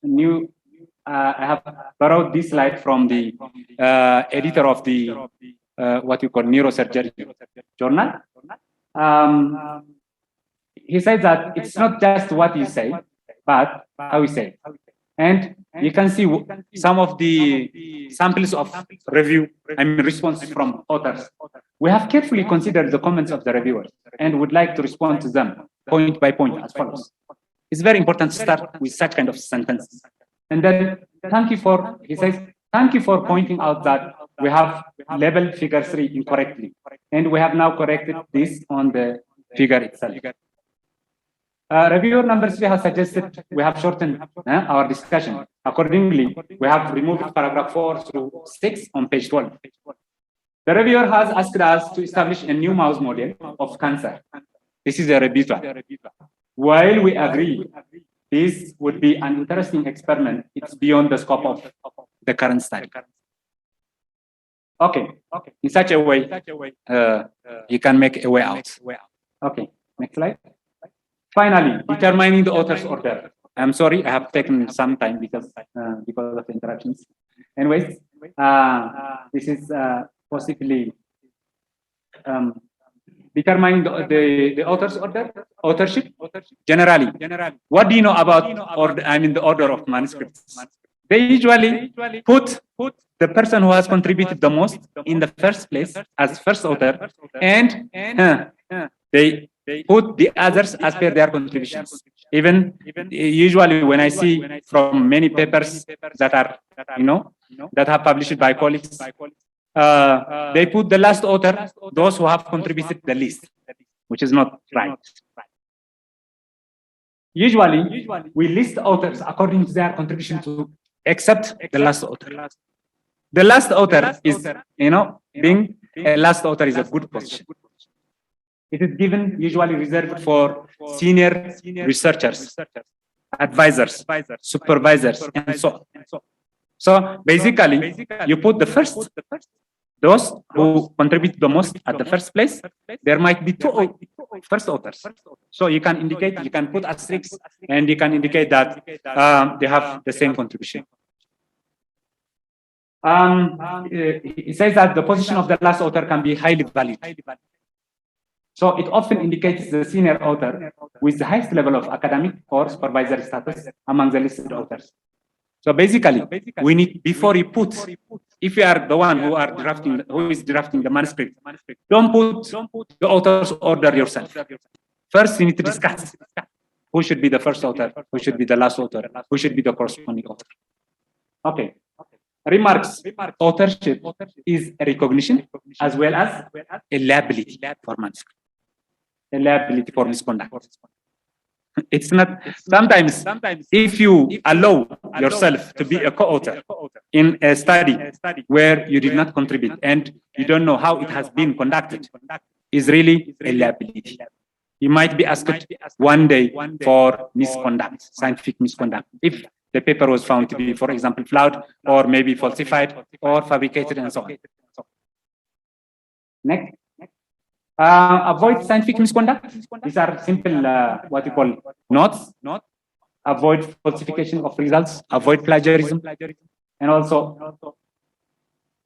new. I have borrowed this slide from the editor of the what you call neurosurgery journal. He says that it's not just what you say, but how you say it. And you can see some of the samples of responses from authors. We have carefully considered the comments of the reviewers and would like to respond to them point by point as follows. It's very important to start with such kind of sentences. And then, he says, thank you for pointing out that we have labeled figure 3 incorrectly. And we have now corrected this on the figure itself. Reviewer number 3 has suggested we have shortened our discussion. Accordingly, we have removed paragraph 4 through 6 on page 12. The reviewer has asked us to establish a new mouse model of cancer. This is a rebutal. While we agree this would be an interesting experiment, it's beyond the scope of the current study. Okay, in such a way, you can make a way out. Okay, next slide. Finally, determining the author's order. I'm sorry, I have taken some time because of the interruptions. Anyways, this is possibly determining the author's authorship. Generally, what do you know about the order of manuscripts? They usually put the person who has contributed the most in the first place as first author, and they put the others as per their contributions. Even usually when I see from many papers that are, that have published by colleagues, they put the last author, those who have contributed the least, which is not right. Usually, we list authors according to their contribution to, except the last author. The last author is, being a last author is a good position. It is given usually reserved for senior researchers, advisors, supervisors, and so on. So basically, you put the first, those who contribute the most at the first place. There might be two first authors. So you can indicate, you can put asterisks, and you can indicate that they have the same contribution. It says that the position of the last author can be highly valued. So it often indicates the senior author with the highest level of academic or supervisory status among the listed authors. So basically, we need, before you put, if you are the one who is drafting the manuscript, don't put the author's order yourself. First, you need to discuss who should be the first author, who should be the last author, who should be the corresponding author. Okay. Remarks. Authorship is a recognition as well as a liability for manuscript. A liability for misconduct. It's not, sometimes if you allow yourself to be a co-author in a study where you did not contribute and you don't know how it has been conducted, is really a liability. You might be asked one day for misconduct, scientific misconduct, if the paper was found to be, for example, flawed or maybe falsified or fabricated and so on. Next. Avoid scientific misconduct. These are simple, what you call notes. Avoid falsification of results. Avoid plagiarism. And also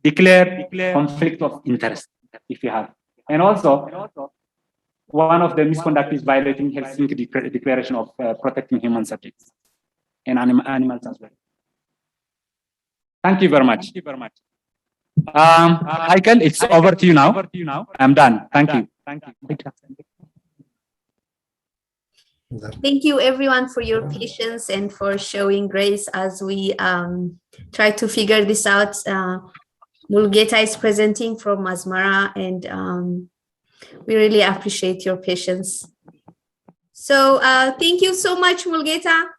declare conflict of interest if you have. And also, one of the misconduct is violating Helsinki Declaration of Protecting Human Subjects and animals as well. Thank you very much. Heikel, it's over to you now. I'm done. Thank you. Thank you everyone for your patience and for showing grace as we try to figure this out. Mulugeta is presenting from Asmara, and we really appreciate your patience. So thank you so much, Mulugeta.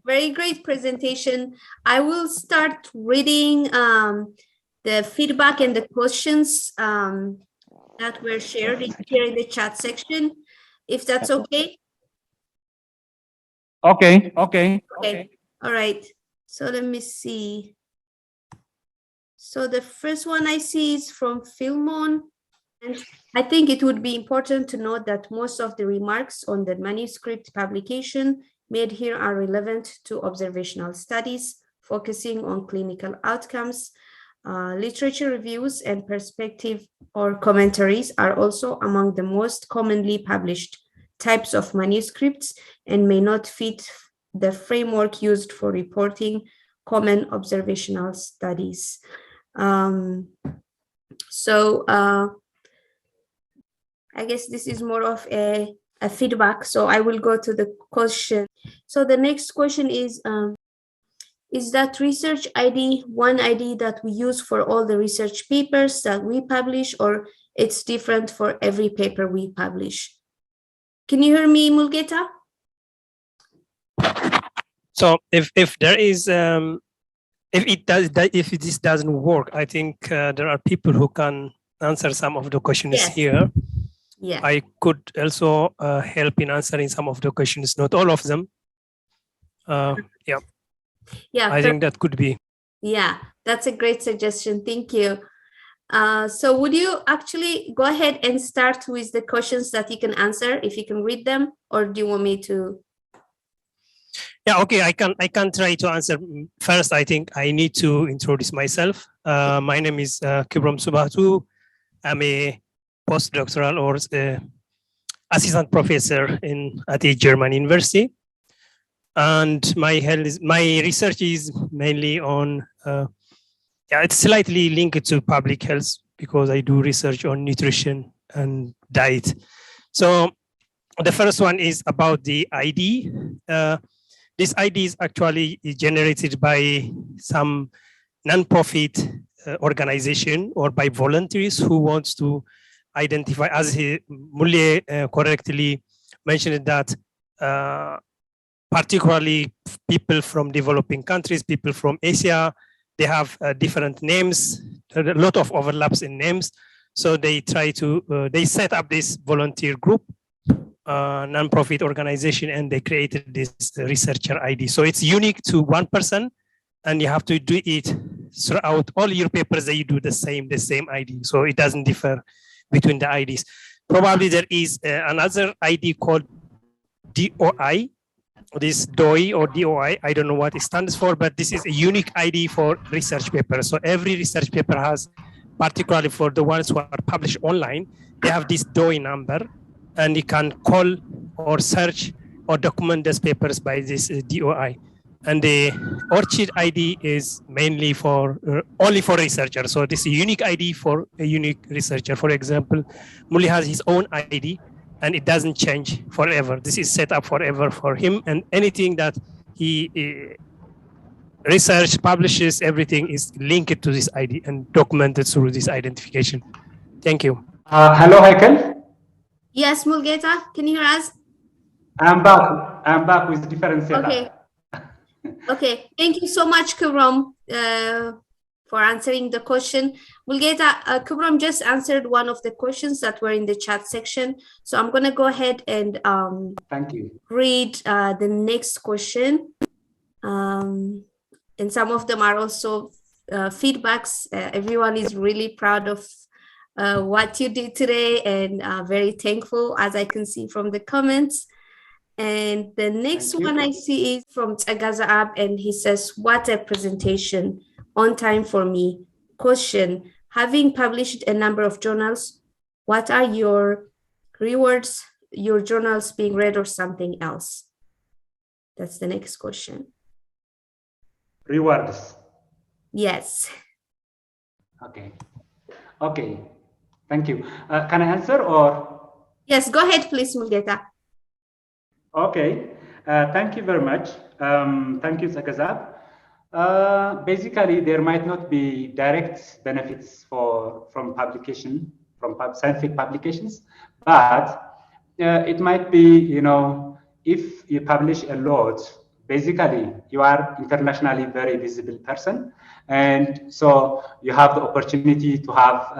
Very great presentation. I will start reading the feedback and the questions that were shared here in the chat section, if that's okay. Okay. All right. So let me see. So the first one I see is from Philmon. And I think it would be important to note that most of the remarks on the manuscript publication made here are relevant to observational studies, focusing on clinical outcomes. Literature reviews and perspective or commentaries are also among the most commonly published types of manuscripts and may not fit the framework used for reporting common observational studies. I guess this is more of a feedback, so I will go to the question. So the next question is that research ID one ID that we use for all the research papers that we publish, or it's different for every paper we publish? Can you hear me, Mulugeta? So if there is if this doesn't work, I think there are people who can answer some of the questions Yes. here. Yeah. I could also help in answering some of the questions, not all of them. Yeah. Yeah. I think that could be. Yeah, that's a great suggestion. Thank you. So would you actually go ahead and start with the questions that you can answer, if you can read them, or do you want me to? Yeah, okay, I can try to answer. First, I think I need to introduce myself. My name is Kibram Subatu. I'm a postdoctoral or assistant professor at a German university. And my research is mainly on, it's slightly linked to public health because I do research on nutrition and diet. So the first one is about the ID. This ID is actually generated by some non-profit organization or by volunteers who wants to identify, as Mulle correctly mentioned, that particularly people from developing countries, people from Asia, they have different names, a lot of overlaps in names. So they try to, they set up this volunteer group, non-profit organization, and they created this researcher ID. So it's unique to one person, and you have to do it throughout all your papers that you do the same ID. So it doesn't differ between the IDs. Probably there is another ID called DOI, this DOI or DOI, I don't know what it stands for, but this is a unique ID for research papers. So every research paper has, particularly for the ones who are published online, they have this DOI number, and you can call or search or document these papers by this DOI. And the ORCID ID is mainly for, only for researchers. So this is a unique ID for a unique researcher. For example, Muli has his own ID, and it doesn't change forever. This is set up forever for him, and anything that he research, publishes, everything is linked to this ID and documented through this identification. Thank you. Hello, Heikel. Yes, Mulugeta, can you hear us? I'm back with different setup. Okay. Okay, thank you so much, Kibram, for answering the question. Mulugeta, Kibram just answered one of the questions that were in the chat section. So I'm going to go ahead and thank you. Read the next question. And some of them are also feedbacks. Everyone is really proud of what you did today, and very thankful, as I can see from the comments. And the next one I see is from Tagazaab, and he says, what a presentation, on time for me. Question, having published a number of journals, what are your rewards, your journals being read or something else? That's the next question. Rewards. Yes. Okay. Thank you. Can I answer or? Yes, go ahead, please, Mulugeta. Okay. Thank you very much. Thank you, Sakazab. Basically, there might not be direct benefits from publication, from scientific publications, but it might be, if you publish a lot, basically you are internationally very visible person, and so you have the opportunity to have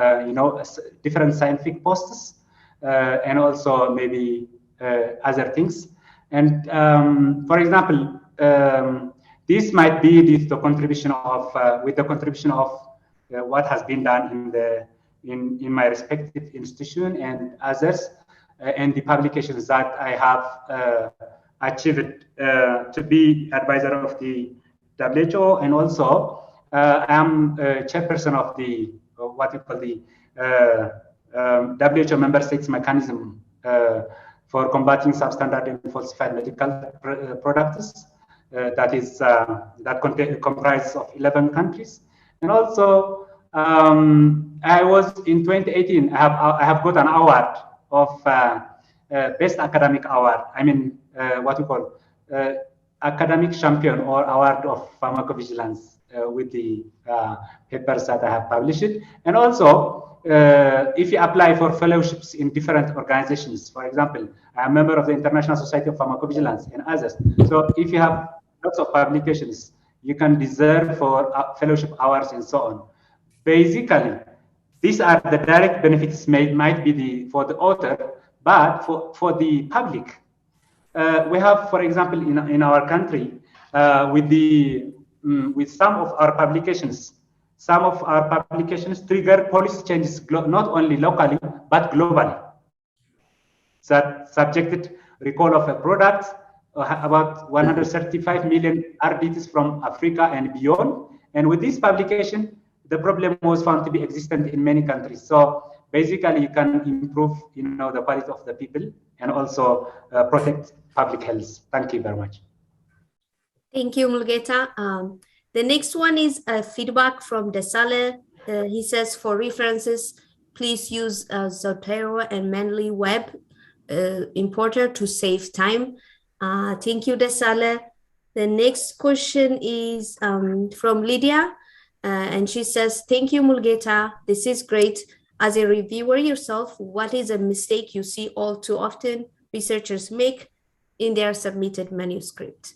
different scientific posts and also maybe other things. And for example, this might be due to the contribution of what has been done in my respective institution and others, and the publications that I have achieved to be advisor of the WHO, and also I'm chairperson of the what we call the WHO member states mechanism for combating substandard and falsified medical products. That comprises of 11 countries, and also I was in 2018. I have got an award of best academic award. I mean, what we call academic champion or award of pharmacovigilance with the papers that I have published. And also, if you apply for fellowships in different organizations, for example, I'm a member of the International Society of Pharmacovigilance and others. So if you have lots of publications, you can deserve for fellowship hours and so on. Basically, these are the direct benefits might be for the author, but for the public. We have, for example, in our country, with some of our publications, trigger policy changes not only locally but globally. That subjected recall of a product, about 135 million RDTs from Africa and beyond. And with this publication, the problem was found to be existent in many countries. So basically, you can improve, the quality of the people and also protect public health. Thank you very much. Thank you, Mulugeta. The next one is a feedback from Desale. He says, for references, please use Zotero and Manly Web importer to save time. Thank you, Desale. The next question is from Lydia, and she says, thank you, Mulugeta. This is great. As a reviewer yourself, what is a mistake you see all too often researchers make in their submitted manuscript?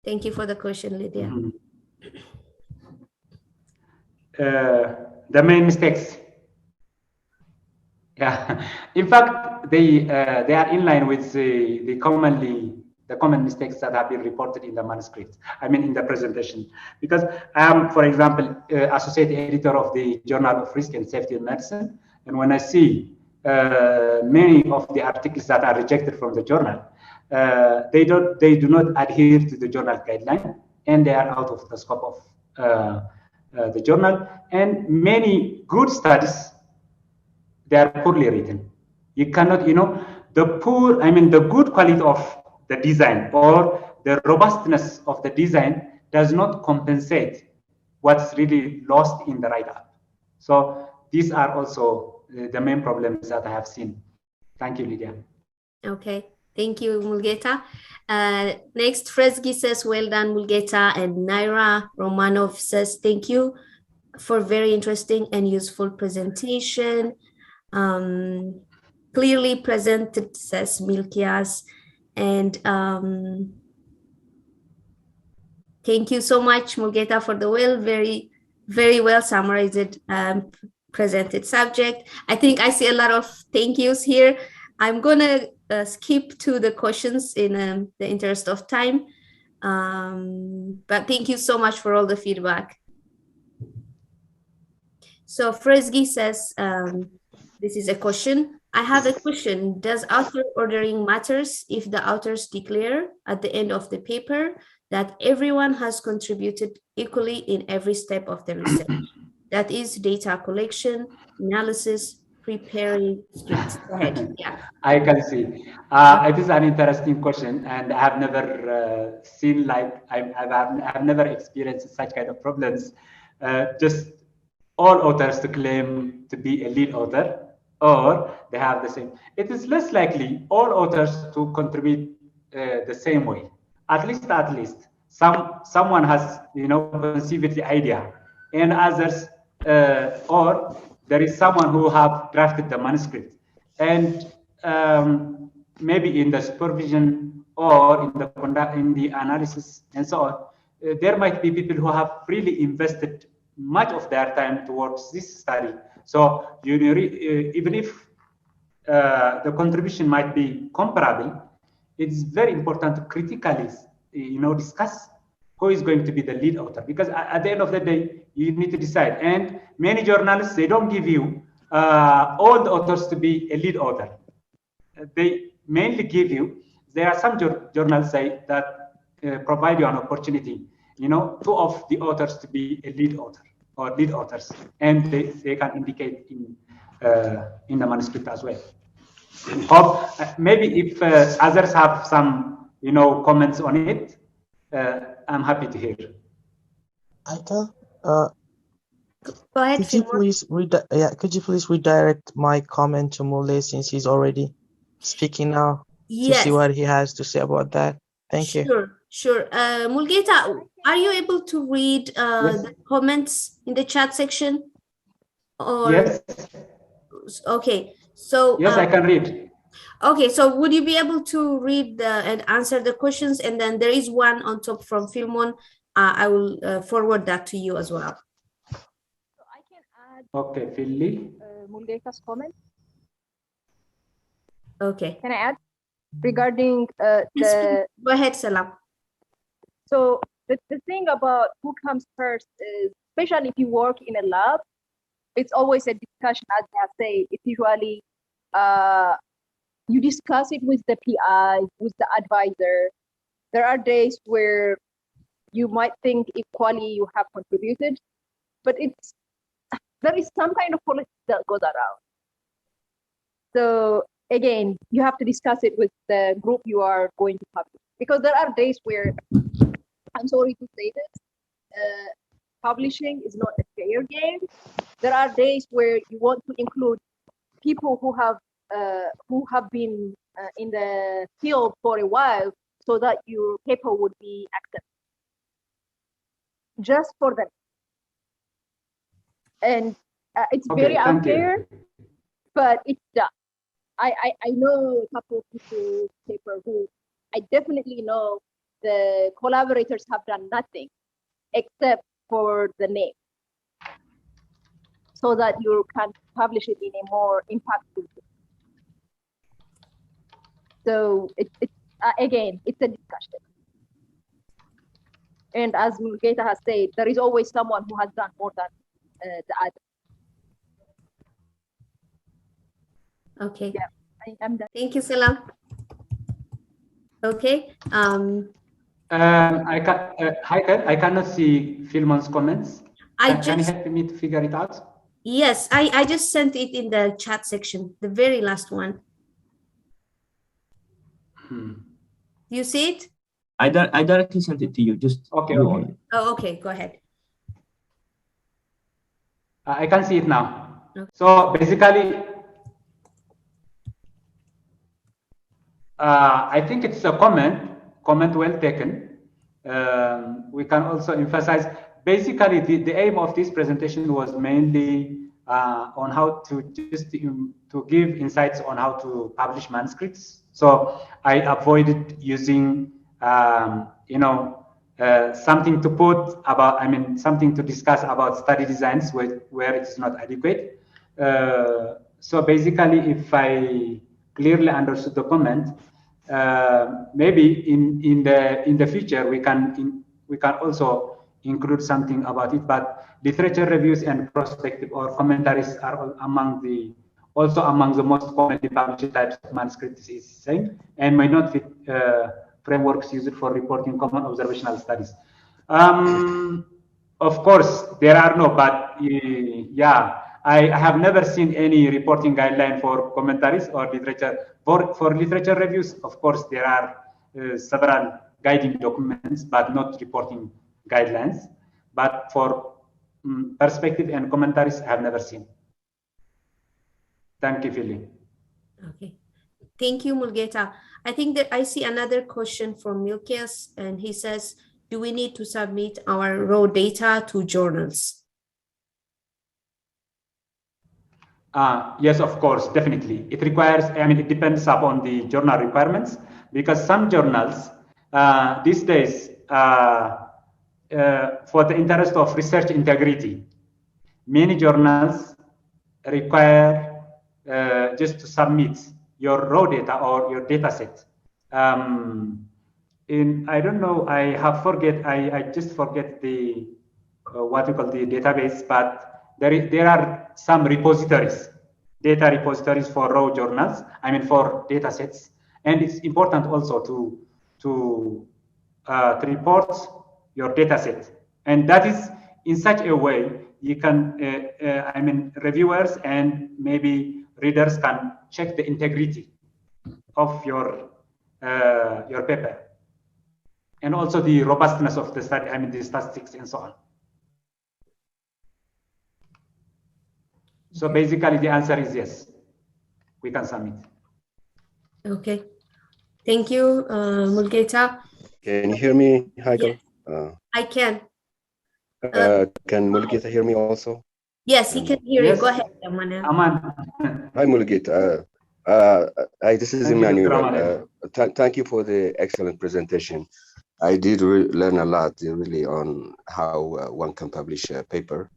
Thank you for the question, Lydia. The main mistakes. Yeah, in fact, they are in line with the common mistakes that have been reported in the manuscript. I mean, in the presentation, because I am, for example, associate editor of the Journal of Risk and Safety in Medicine, and when I see many of the articles that are rejected from the journal, they do not adhere to the journal guideline, and they are out of the scope of the journal. And many good studies, they are poorly written. You cannot, the good quality of the design or the robustness of the design does not compensate what's really lost in the write-up. So these are also the main problems that I have seen. Thank you, Lydia. Okay, thank you, Mulugeta. Next, Fresgi says, well done, Mulugeta. And Naira Romanov says, thank you for very interesting and useful presentation. Clearly presented, says Milkias. And thank you so much, Mulugeta, for the very well summarized presented subject. I think I see a lot of thank yous here. I'm gonna skip to the questions in the interest of time, but thank you so much for all the feedback. So Fresgi says, this is a question. I have a question. Does author ordering matters if the authors declare at the end of the paper that everyone has contributed equally in every step of the research? That is data collection, analysis, preparing scripts. Go ahead. Yeah. I can see. It is an interesting question, and I have never seen I've never experienced such kind of problems. Just all authors to claim to be a lead author, or they have the same. It is less likely all authors to contribute the same way. At least someone has conceived the idea, and others, or there is someone who have drafted the manuscript, and maybe in the supervision or in the analysis and so on, there might be people who have really invested much of their time towards this study. So even if the contribution might be comparable, it's very important to critically, discuss who is going to be the lead author, because at the end of the day, you need to decide. And many journalists, they don't give you all the authors to be a lead author. They mainly give you, there are some journals that provide you an opportunity, two of the authors to be a lead author or lead authors, and they can indicate in the manuscript as well. Hope maybe if others have some comments on it, I'm happy to hear. Aita, Go ahead, could you please redirect my comment to Mule, since he's already speaking now, to see what he has to say about that? Thank you. Sure. Mulugeta, are you able to read the comments in the chat section? Or... Yes. Okay. So yes, I can read. Okay, so would you be able to read and answer the questions? And then there is one on top from Filmon. I will forward that to you as well. So I can add. Okay, Philly. Mulugeta's comment. Okay. Can I add regarding Yes, go ahead, Salam. So the thing about who comes first is, especially if you work in a lab, it's always a discussion, as I say. It's usually you discuss it with the PI, with the advisor. There are days where you might think equally you have contributed, but there is some kind of politics that goes around. So again, you have to discuss it with the group you are going to publish, because there are days where, I'm sorry to say this, publishing is not a fair game. There are days where you want to include people who have been in the field for a while, so that your paper would be accepted just for them. And it's very unfair, but it's done. I know a couple of people paper who I definitely know the collaborators have done nothing except for the name, so that you can publish it in a more impactful way. So again, it's a discussion. And as Mulugeta has said, there is always someone who has done more than the other. Okay. Yeah, I'm done. Thank you, Salam. Okay. I cannot see Filmon's comments. Can you help me to figure it out? Yes, I just sent it in the chat section, the very last one. You see it? I directly sent it to you. Just okay. Oh, okay. Go ahead. I can see it now. Okay. So basically, I think it's a comment well taken. We can also emphasize, basically the aim of this presentation was mainly on how to give insights on how to publish manuscripts. So I avoided using something to put about, something to discuss about study designs where it's not adequate. So basically, if I clearly understood the comment, maybe in the future we can also include something about it. But literature reviews and prospective or commentaries are among the most commonly published types of manuscripts, is saying, and may not fit frameworks used for reporting common observational studies. Of course, there are no, but yeah, I have never seen any reporting guideline for commentaries or literature. For literature reviews, of course, there are several guiding documents, but not reporting guidelines. But for perspective and commentaries, I have never seen. Thank you, Philly. Okay. Thank you, Mulugeta. I think that I see another question from Milkias, and he says, do we need to submit our raw data to journals? Yes, of course, definitely. It requires, it depends upon the journal requirements, because some journals these days, for the interest of research integrity, many journals require just to submit your raw data or your data set. I don't know, I just forget the what we call the database, but there are some repositories, data repositories for raw journals, for data sets. And it's important also to report your data set. And that is in such a way you can, reviewers and maybe readers can check the integrity of your paper, and also the robustness of the study, the statistics and so on. So basically the answer is yes, we can submit. Okay, thank you, Mulugeta. Can you hear me, Heiko? Yes. I can. Can Mulugeta hear me also? Yes, he can hear you. Go ahead, Aman. Hi, Mulugeta. This is Emmanuel. Thank you for the excellent presentation. I did learn a lot really on how one can publish a paper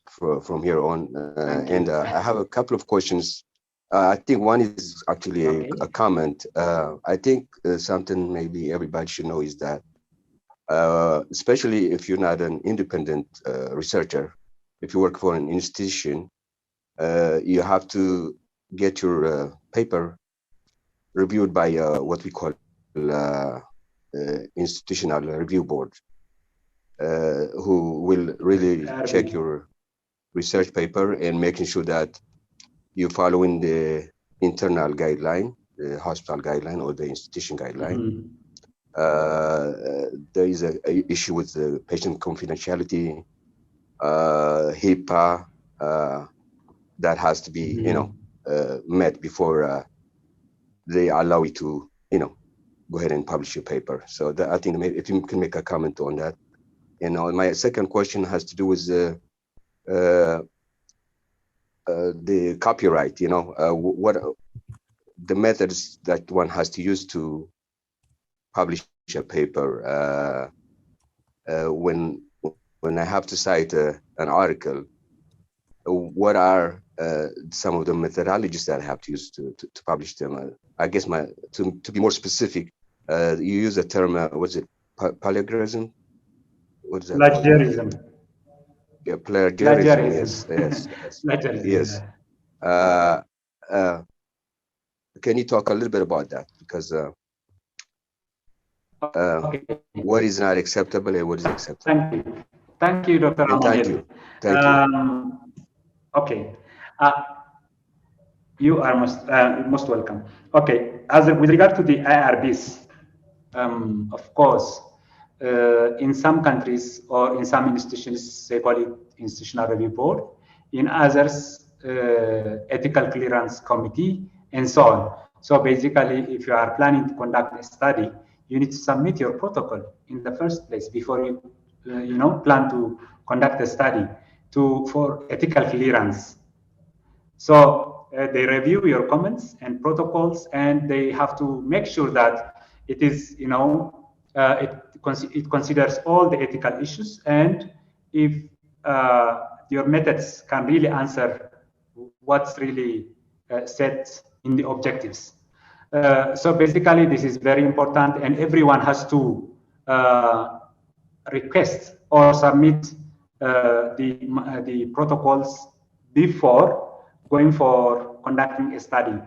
from here on. And I have a couple of questions. I think one is actually a comment. I think something maybe everybody should know is that, especially if you're not an independent researcher, if you work for an institution, you have to get your paper reviewed by what we call institutional review board, who will really check your research paper and making sure that you're following the internal guideline, the hospital guideline or the institution guideline. There is a issue with the patient confidentiality, HIPAA, that has to be, met before they allow you to, go ahead and publish your paper. So that, I think maybe if you can make a comment on that. And my second question has to do with the copyright. What the methods that one has to use to publish a paper. When I have to cite an article, what are some of the methodologies that I have to use to publish them? I guess to be more specific, you use the term, what's it, plagiarism? What is that? Plagiarism. Yeah, plagiarism. Yes. Plagiarism. Yes. Can you talk a little bit about that? Because what is not acceptable and what is acceptable? Thank you, Dr. Thank you. Okay. You are most welcome. Okay. With regard to the IRBs, of course, in some countries or in some institutions, they call it institutional review board. In others, ethical clearance committee, and so on. So basically, if you are planning to conduct a study, you need to submit your protocol in the first place before you, plan to conduct a study for ethical clearance. So they review your comments and protocols, and they have to make sure that it is, it considers all the ethical issues, and if your methods can really answer what's really set in the objectives. So basically, this is very important, and everyone has to request or submit the protocols before going for conducting a study,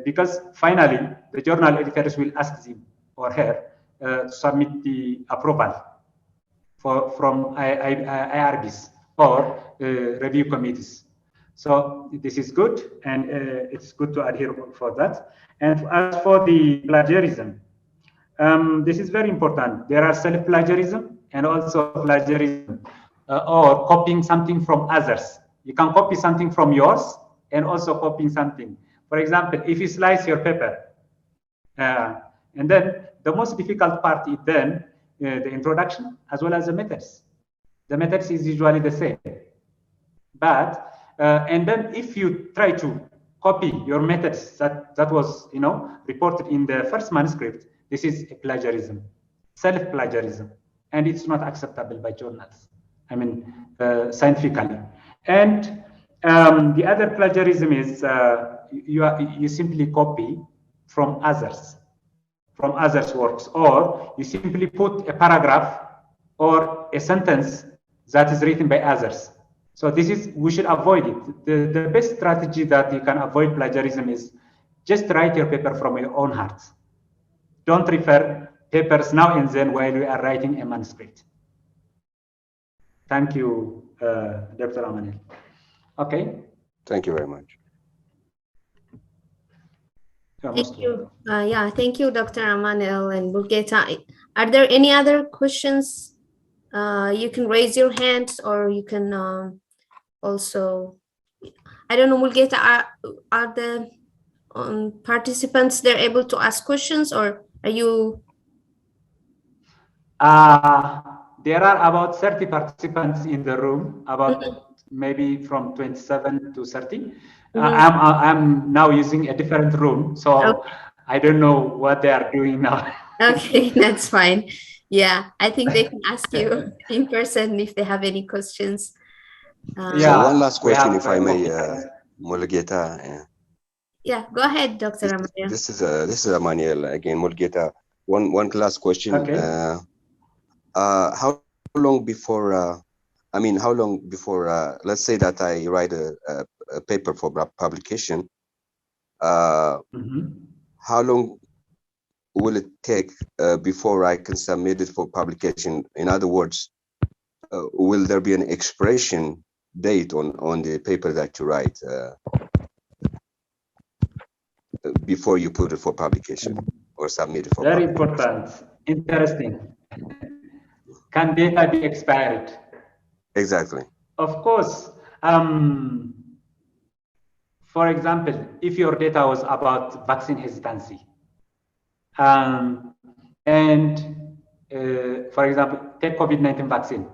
because finally the journal editors will ask him or her to submit the approval from IRBs or review committees. So this is good, and it's good to adhere for that. And as for the plagiarism, this is very important. There are self-plagiarism and also plagiarism, or copying something from others. You can copy something from yours and also copying something. For example, if you slice your paper, and then the most difficult part is then the introduction as well as the methods. The methods is usually the same, but and then if you try to copy your methods that was reported in the first manuscript, this is a plagiarism, self-plagiarism, and it's not acceptable by journals. I mean, scientifically. And the other plagiarism is you simply copy from others works, or you simply put a paragraph or a sentence that is written by others. So we should avoid it. The best strategy that you can avoid plagiarism is just write your paper from your own heart. Don't refer papers now and then while we are writing a manuscript. Thank you, Dr. Amanel. Okay. Thank you very much. Thank you. Thank you, Dr. Amanel and Mulugeta. Are there any other questions? You can raise your hands, or you can also, I don't know, Mulugeta, are the participants there able to ask questions, or are you? There are about 30 participants in the room, about maybe from 27 to 30. I'm now using a different room, so I don't know what they are doing now. Okay, that's fine. Yeah, I think they can ask you in person if they have any questions. So one last question, if I may, Mulugeta. Yeah, go ahead, Dr. Amalia. This is Emmanuel again, Mulugeta. One last question. Okay. How long before? How long before? Let's say that I write a paper for publication. How long will it take before I can submit it for publication? In other words, will there be an expiration date on the paper that you write before you put it for publication or submit it for Very publication? important. Interesting. Can data be expired? Exactly. Of course. For example, if your data was about vaccine hesitancy, for example, take COVID-19 vaccine.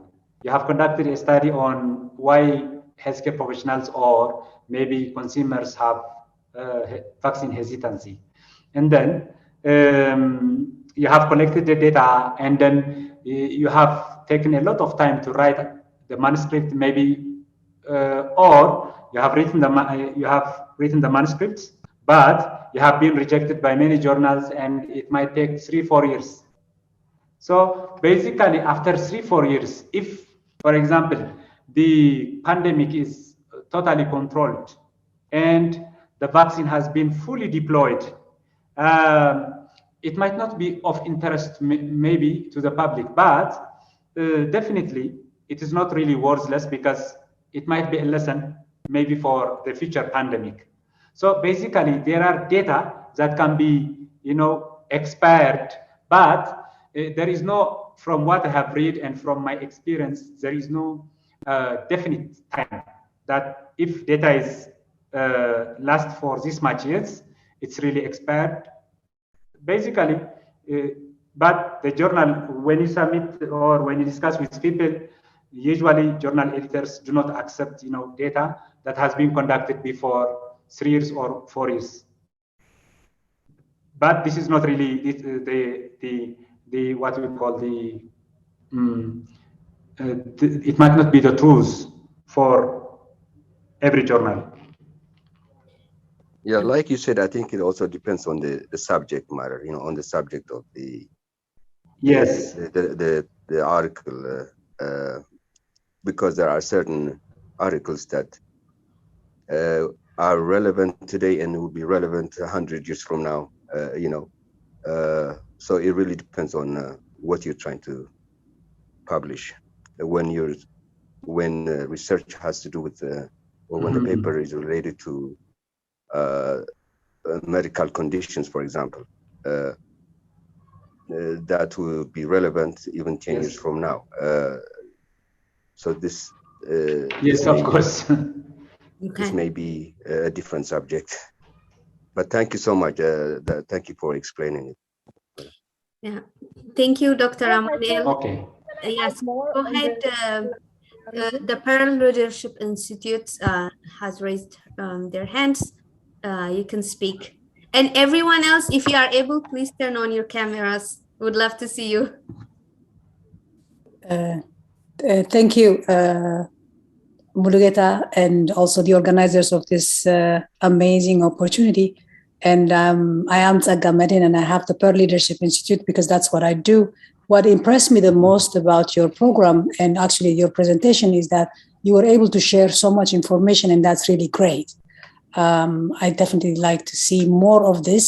You have conducted a study on why healthcare professionals or maybe consumers have vaccine hesitancy. And then you have collected the data, and then you have taken a lot of time to write the manuscript, maybe, or you have written the manuscripts, but you have been rejected by many journals, and it might take 3-4 years. So basically, after 3-4 years, if, for example, the pandemic is totally controlled and the vaccine has been fully deployed, it might not be of interest maybe to the public, but definitely it is not really worthless, because it might be a lesson maybe for the future pandemic. So basically, there are data that can be, expired, but there is no, from what I have read and from my experience, there is no definite time that if data is last for this much years, it's really expired. Basically, but the journal, when you submit or when you discuss with people, usually journal editors do not accept, data that has been conducted before 3 years or 4 years. But this is not really the what we call it might not be the truth for every journal. Yeah, like you said, I think it also depends on the subject matter, on the subject of the the article, because there are certain articles that are relevant today and will be relevant 100 years from now, so it really depends on what you're trying to publish. When research has to do with or when the paper is related to medical conditions, for example, that will be relevant even 10 years from now. So this of course. This may be a different subject, but thank you so much. Thank you for explaining it. Yeah, thank you, Dr. Amalia. Okay. Yes, go ahead. The Pearl Leadership Institute has raised their hands. You can speak. And everyone else, if you are able, please turn on your cameras. Would love to see you. Thank you, Mulugeta, and also the organizers of this amazing opportunity. And I am Tsagga Medin, and I have the Pearl Leadership Institute because that's what I do. What impressed me the most about your program and actually your presentation is that you were able to share so much information, and that's really great. I definitely like to see more of this.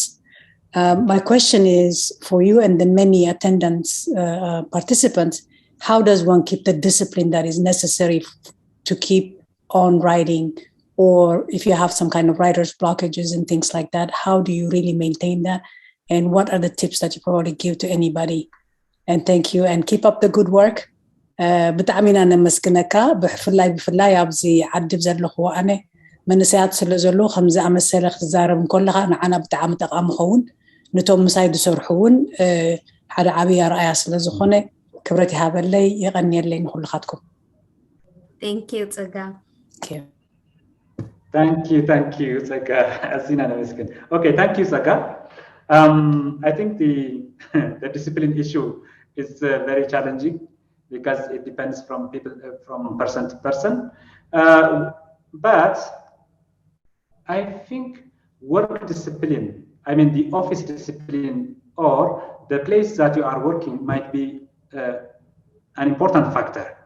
My question is for you and the many attendants, participants, how does one keep the discipline that is necessary to keep on writing? Or if you have some kind of writer's blockages and things like that, how do you really maintain that? And what are the tips that you probably give to anybody? And thank you, and keep up the good work. ብጣዕሚ ኢና ነመስግነካ ብፍላይ ኣብዚ ዓዲብ ዘለኹ ኣነ መንእሰያት ስለ ዘሎ ከምዚ ኣመሰለ ክትዛረብ ከለኻ ንዓና ብጣዕሚ ጠቃሚ ኸውን ነቶም ምሳይ ዝሰርሑ እውን ሓደ ዓብይ ኣርኣያ ስለ ዝኾነ ክብረት ይሃበለይ ይቐኒየለይ ንኩልኻትኩም። Thank you, Tsagga. Thank you, Saka. Okay, thank you, Saka. I think the the discipline issue is very challenging because it depends from people, from person to person. But I think work discipline, I mean the office discipline or the place that you are working might be an important factor.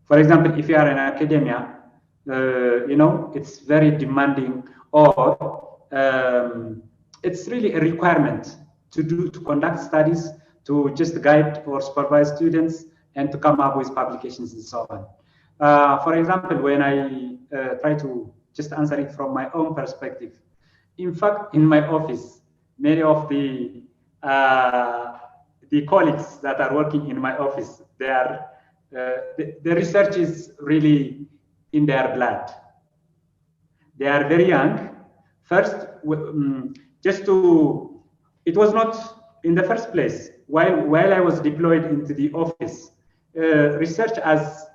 For example, if you are in academia, it's very demanding, or it's really a requirement to conduct studies, to just guide or supervise students, and to come up with publications and so on. For example, when I try to just answer it from my own perspective, in fact, in my office, many of the colleagues that are working in my office, they are the research is really in their blood. They are very young. First, it was not in the first place. While I was deployed into the office, research as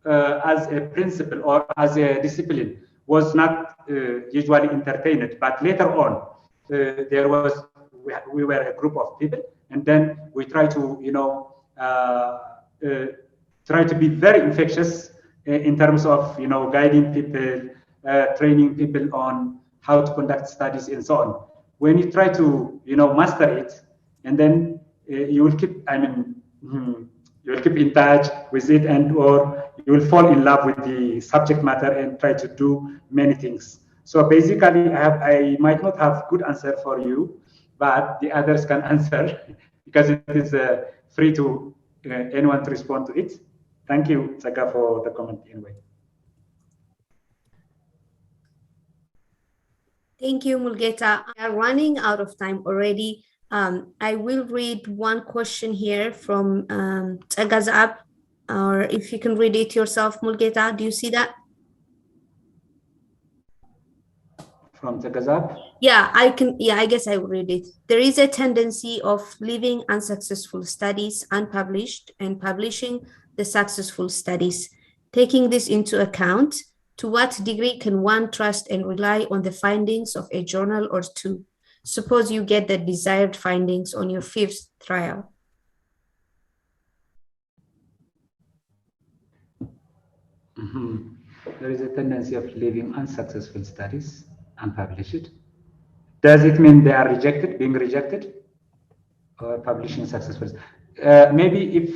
as a principle or as a discipline was not usually entertained. But later on, we were a group of people, and then we try to try to be very infectious in terms of guiding people, training people on how to conduct studies and so on. When you try to master it, and then you will keep you will keep in touch with it, and or you will fall in love with the subject matter and try to do many things. So basically, I might not have good answer for you, but the others can answer because it is free to anyone to respond to it. Thank you, Saka, for the comment anyway. Thank you, Mulugeta. We are running out of time already. I will read one question here from Tagazab, or if you can read it yourself, Mulugeta. Do you see that? From Tagazab? Yeah, I can. Yeah, I guess I will read it. There is a tendency of leaving unsuccessful studies unpublished and publishing the successful studies. Taking this into account, to what degree can one trust and rely on the findings of a journal or two? Suppose you get the desired findings on your 5th trial. There is a tendency of leaving unsuccessful studies unpublished. Does it mean they are rejected, being rejected, or publishing successful? Maybe if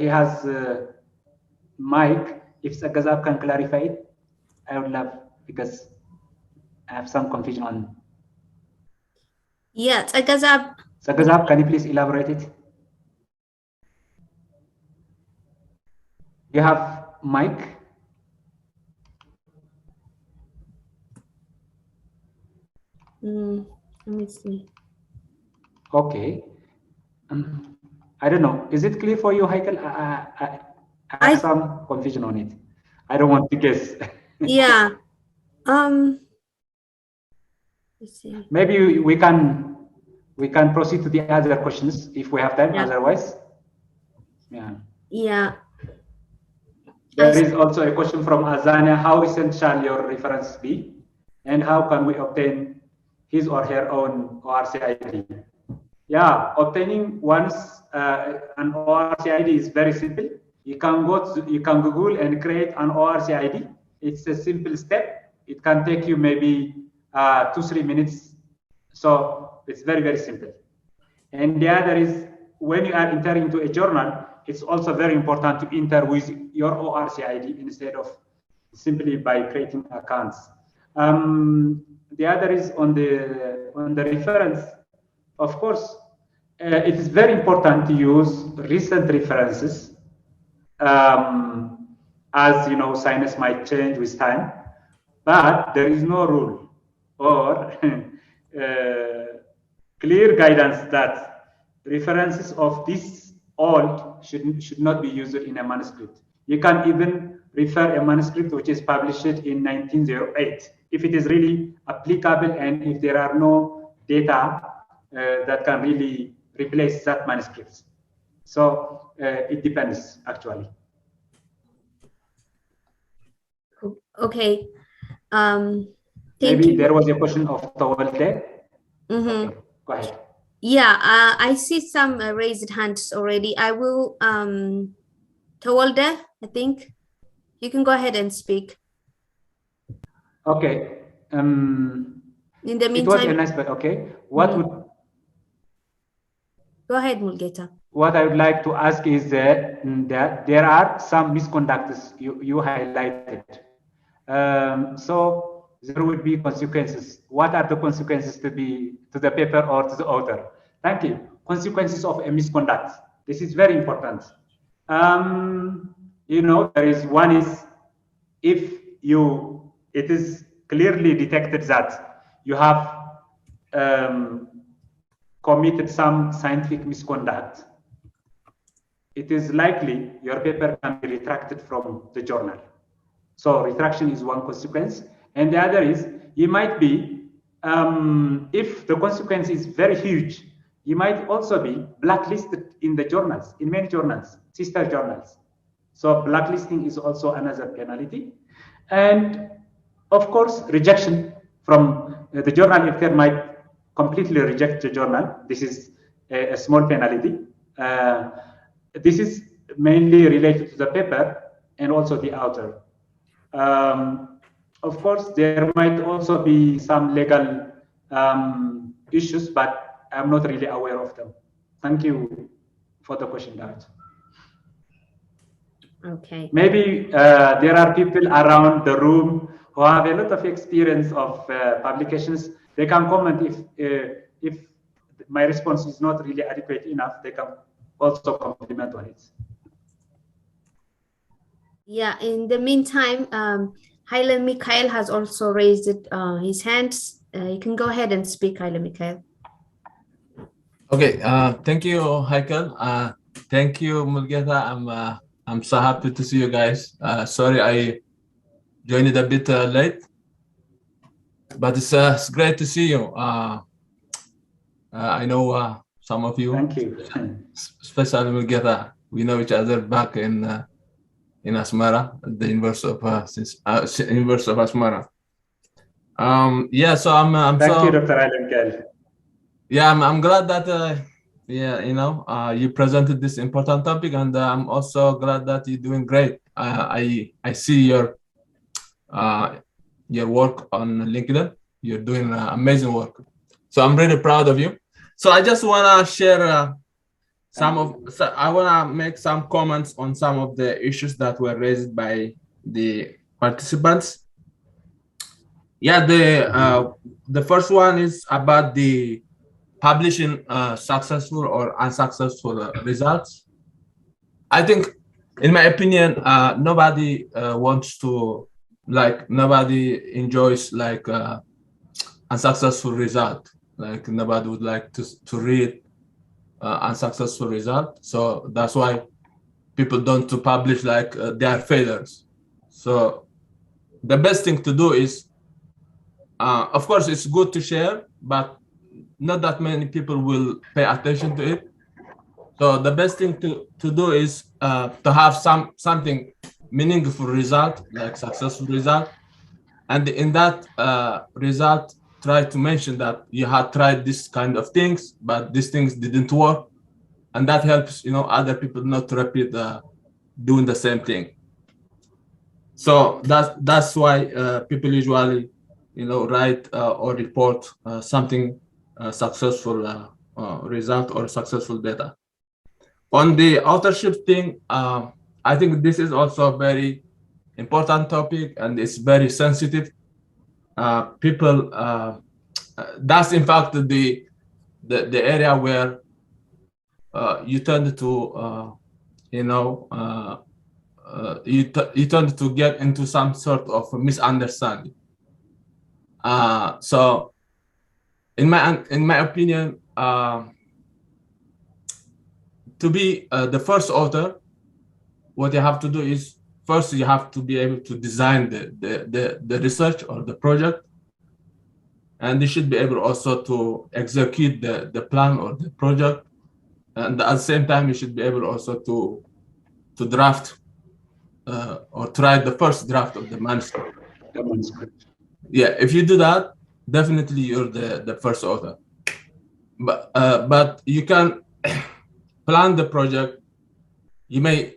he has Mike, if Sagazab can clarify it, I would love, because I have some confusion on. Yeah, Sagazab. Sagazab, can you please elaborate it? You have Mike. Let me see. Okay. I don't know. Is it clear for you, Heikel? I have some confusion on it. I don't want to guess. Yeah. Let's see. Maybe we can proceed to the other questions if we have time. Yeah. Otherwise, yeah. Yeah. There is also a question from Azania. How recent shall your reference be, and how can we obtain his or her own ORC ID? Yeah, obtaining one's an ORC ID is very simple. You can Google and create an ORC ID. It's a simple step. It can take you maybe 2-3 minutes. So it's very, very simple. And the other is, when you are entering into a journal, it's also very important to enter with your ORC ID instead of simply by creating accounts. The other is on the reference. Of course, it is very important to use recent references. As you know, science might change with time, but there is no rule or clear guidance that references of this old should not be used in a manuscript. You can even refer a manuscript which is published in 1908 if it is really applicable and if there are no data that can really replace that manuscript. So it depends, actually. Okay. Thank Maybe you. there was a question of Tawalde. Okay, go ahead. Yeah, I see some raised hands already. I will, Tawalde, I think you can go ahead and speak. Okay. In the meantime, it was a nice, but okay. What would go ahead, Mulugeta. What I would like to ask is that there are some misconducts you highlighted. So there will be consequences. What are the consequences to the paper or to the author? Thank you. Consequences of a misconduct. This is very important. There is one is if it is clearly detected that you have committed some scientific misconduct, it is likely your paper can be retracted from the journal. So retraction is one consequence. And the other is you might be, if the consequence is very huge, you might also be blacklisted in the journals, in many journals, sister journals. So blacklisting is also another penalty. And of course, rejection from the journal editor might completely reject the journal. This is a small penalty. This is mainly related to the paper and also the author. Of course, there might also be some legal issues, but I'm not really aware of them. Thank you for the question, Dad. Okay. Maybe there are people around the room who have a lot of experience of publications. They can comment if my response is not really adequate enough. They can also compliment on it. Yeah. In the meantime, Haile Mikhail has also raised his hands. You can go ahead and speak, Haile Mikhail. Okay. Thank you, Heikel. Thank you, Mulugeta. I'm so happy to see you guys. Sorry I joined it a bit late, but it's great to see you. I know some of you. Thank you. Especially Mulugeta. We know each other back in Asmara, at the University of Asmara. Yeah, so I'm Thank so, you, Dr. Alan. Yeah, I'm glad that you presented this important topic, and I'm also glad that you're doing great. I see your work on LinkedIn. You're doing amazing work, so I'm really proud of you. So I just wanna share I wanna make some comments on some of the issues that were raised by the participants. Yeah, the first one is about the publishing successful or unsuccessful results. I think, in my opinion, nobody wants to, nobody enjoys unsuccessful result. Like nobody would like to read unsuccessful result. So that's why people don't to publish they are failures. So the best thing to do is, of course, it's good to share, but not that many people will pay attention to it. So the best thing to do is to have something meaningful result, like successful result. And in that result, try to mention that you had tried this kind of things, but these things didn't work. And that helps, other people not to repeat doing the same thing. So that's why people usually, write or report something successful result or successful data. On the authorship thing, I think this is also a very important topic, and it's very sensitive. People, that's in fact the area where you tend to, you tend to get into some sort of misunderstanding. So, in my opinion, to be the first author, what you have to do is first you have to be able to design the research or the project, and you should be able also to execute the plan or the project, and at the same time you should be able also to draft or try the first draft of the manuscript. Yeah, if you do that, definitely you're the first author. But you can plan the project. You may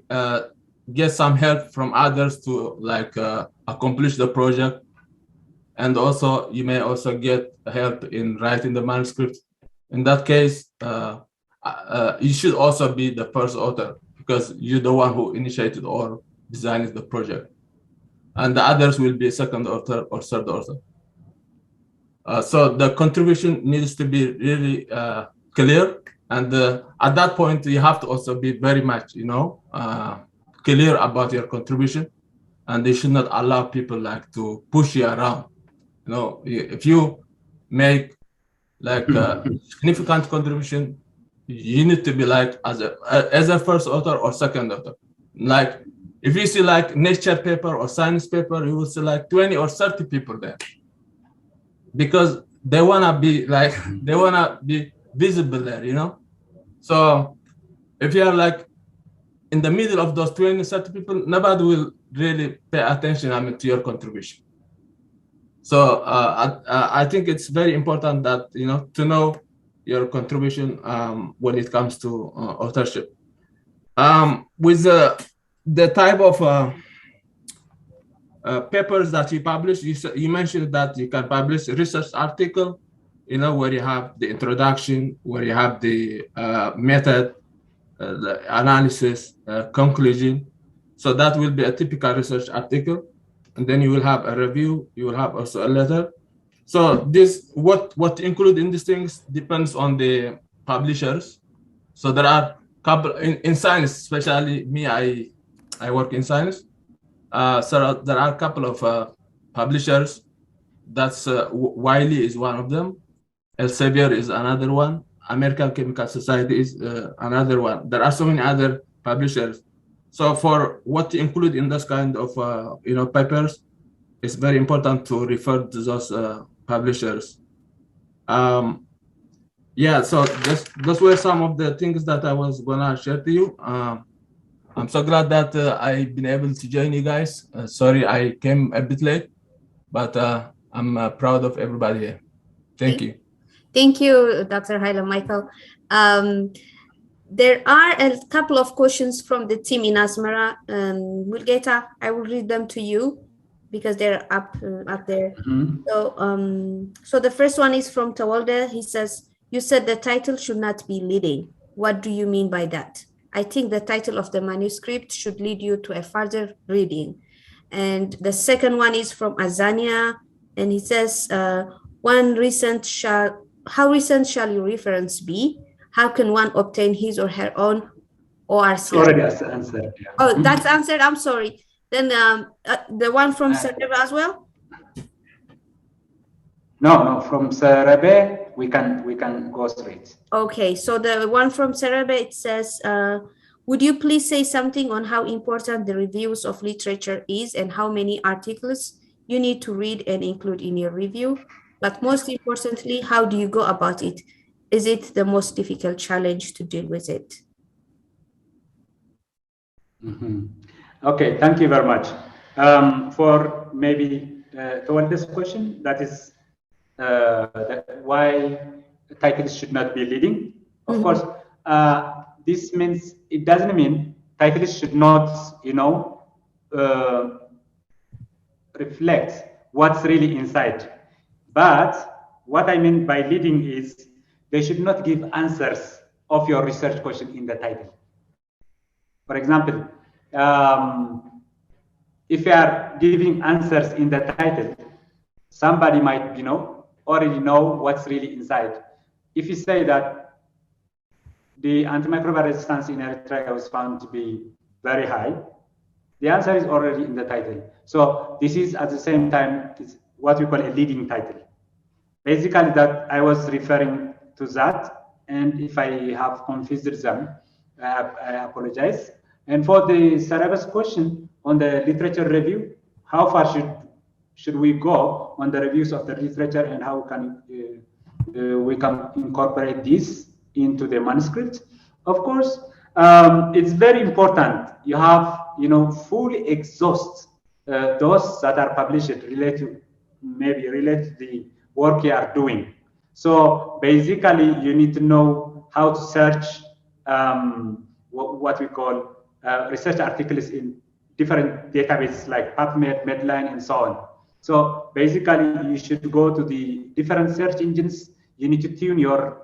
get some help from others to like accomplish the project, and also you may also get help in writing the manuscript. In that case, you should also be the first author because you're the one who initiated or designed the project, and the others will be second author or third author. So the contribution needs to be really clear, and at that point you have to also be very much, clear about your contribution, and they should not allow people like to push you around. If you make like a significant contribution, you need to be like as a first author or second author. Like if you see like nature paper or science paper, you will see like 20 or 30 people there, because they wanna be like they wanna be visible there, So if you are like in the middle of those 20, 30 people, nobody will really pay attention to your contribution. So I think it's very important that to know your contribution when it comes to authorship. With the type of papers that you publish, you mentioned that you can publish a research article, where you have the introduction, where you have the method, the analysis, conclusion. So that will be a typical research article. And then you will have a review, you will have also a letter. So this, what include in these things depends on the publishers. So there are couple in science, especially me, I work in science. So there are a couple of publishers. That's Wiley is one of them. Elsevier is another one. American Chemical Society is another one. There are so many other publishers. So for what to include in this kind of papers, it's very important to refer to those publishers. Yeah, so those were some of the things that I was gonna share to you. I'm so glad that I've been able to join you guys. Sorry I came a bit late, but I'm proud of everybody here. Thank you. Thank you, Dr. Haile Michael. There are a couple of questions from the team in Asmara. Mulugeta, I will read them to you because they're up there. So the first one is from Tawalde. He says, you said the title should not be leading. What do you mean by that? I think the title of the manuscript should lead you to a further reading. And the second one is from Azania, and he says, how recent shall your reference be? How can one obtain his or her own ORC? Already answered. Yeah. Oh, that's answered. I'm sorry. Then the one from Sarebe as well. No, from Sarebe we can go straight. Okay, so the one from Sarebe, it says, would you please say something on how important the reviews of literature is and how many articles you need to read and include in your review? But most importantly, how do you go about it? Is it the most difficult challenge to deal with it? Okay, thank you very much. For maybe toward this question, that is why titles should not be leading. Of course, this means, it doesn't mean titles should not, reflect what's really inside. But what I mean by leading is they should not give answers of your research question in the title. For example, if you are giving answers in the title, somebody might, already know what's really inside. If you say that the antimicrobial resistance in Eritrea was found to be very high, the answer is already in the title. So this is at the same time what we call a leading title. Basically, that I was referring to that, and if I have confused them, I apologize. And for the Sarebe's question on the literature review, how far should we go on the reviews of the literature, and how can we can incorporate this into the manuscript? Of course, it's very important you have fully exhaust those that are published related maybe relate to the work you are doing. So basically, you need to know how to search what we call research articles in different databases like PubMed, Medline, and so on. So basically, you should go to the different search engines. You need to tune your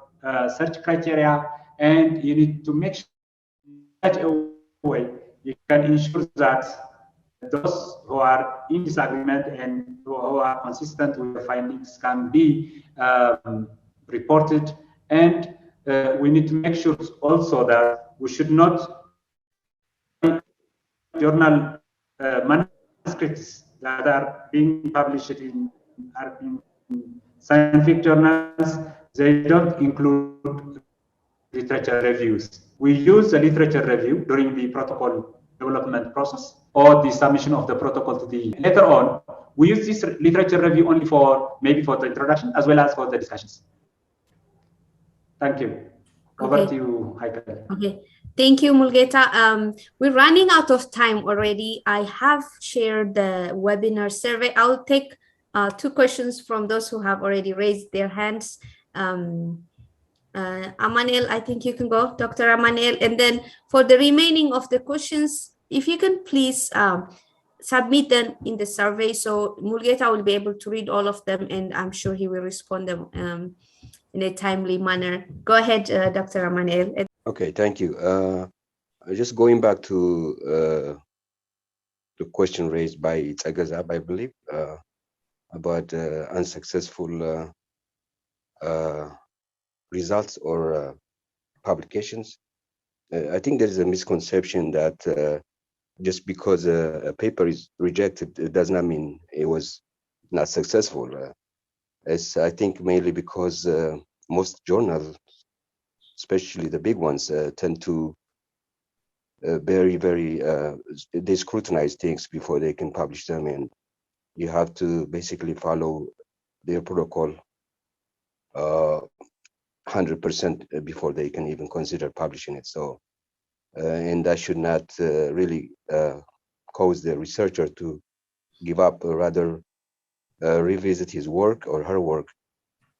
search criteria, and you need to make sure in such a way you can ensure that those who are in disagreement and who are consistent with the findings can be reported. And we need to make sure also that we should not journal manuscripts that are being published in scientific journals. They don't include literature reviews. We use the literature review during the protocol development process or the submission of the protocol to the later on. We use this literature review only for maybe for the introduction as well as for the discussions. Thank you. Over to you, Haikal. Okay. Thank you, Mulugeta. We're running out of time already. I have shared the webinar survey. I'll take 2 questions from those who have already raised their hands. Amanel, I think you can go, Dr. Amanel. And then for the remaining of the questions, if you can please submit them in the survey, so Mulugeta will be able to read all of them, and I'm sure he will respond them in a timely manner. Go ahead, Dr. Amanel. Okay, thank you. Just going back to the question raised by Tsagazab, I believe, about unsuccessful results or publications. I think there is a misconception that just because a paper is rejected, it does not mean it was not successful. It's, I think, mainly because most journals, especially the big ones, tend to they scrutinize things before they can publish them, and you have to basically follow their protocol 100% before they can even consider publishing it. So, and that should not really cause the researcher to give up, or rather revisit his work or her work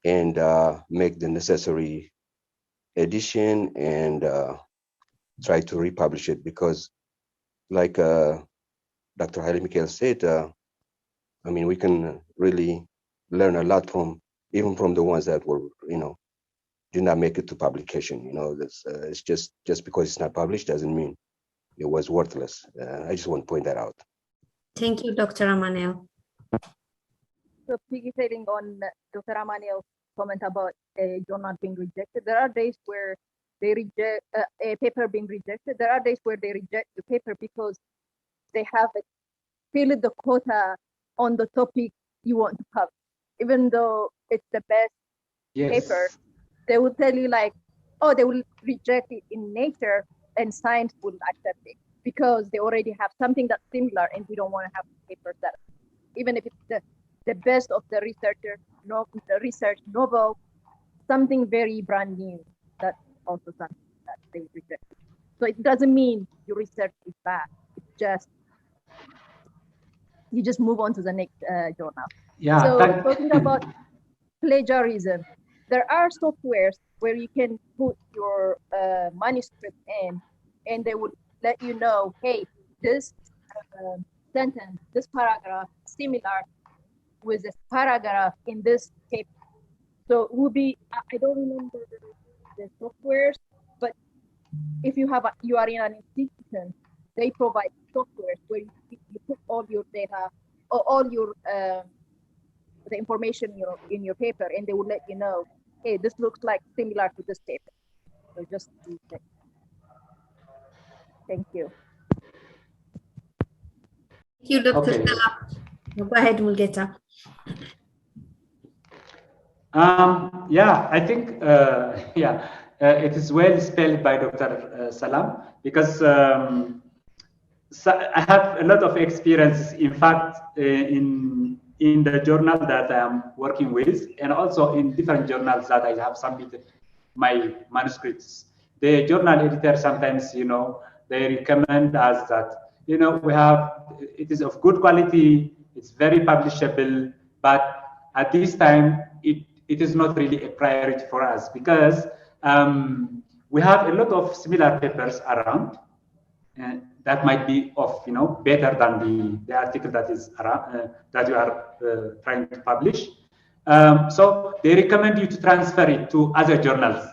and make the necessary edition and try to republish it, because like Dr. Haile Mikhail said, I mean, we can really learn a lot from, even from the ones that were, did not make it to publication. It's just because it's not published doesn't mean it was worthless. I just want to point that out. Thank you, Dr. Amanel. So piggybacking on Dr. Amanel's comment about a journal being rejected, there are days where they reject a paper being rejected. There are days where they reject the paper because they haven't filled the quota on the topic you want to cover. Even though it's the best paper, they will tell you like, oh, they will reject it in Nature and Science will accept it because they already have something that's similar, and we don't want to have papers that, even if it's the best of the research novel, something very brand new, that's also something that they reject. So it doesn't mean your research is bad. It's just you just move on to the next journal. Yeah. So talking about plagiarism, there are softwares where you can put your manuscript in, and they would let you know, hey, this sentence, this paragraph, similar with this paragraph in this paper. So it would be, I don't remember the softwares, but if you are in an institution, they provide software where you put all your data or all your the information in your paper, and they will let you know, hey, this looks like similar to this paper. So just check. Thank you. Thank you, Dr. Salah. Go ahead, Mulugeta. Yeah, I think it is well spelled by Dr. Salam, because so I have a lot of experience, in fact, in the journal that I'm working with, and also in different journals that I have submitted my manuscripts. The journal editor sometimes, they recommend us that, it is of good quality, it's very publishable, But at this time, it is not really a priority for us because we have a lot of similar papers around, and that might be of better than the article that is around, that you are trying to publish. So they recommend you to transfer it to other journals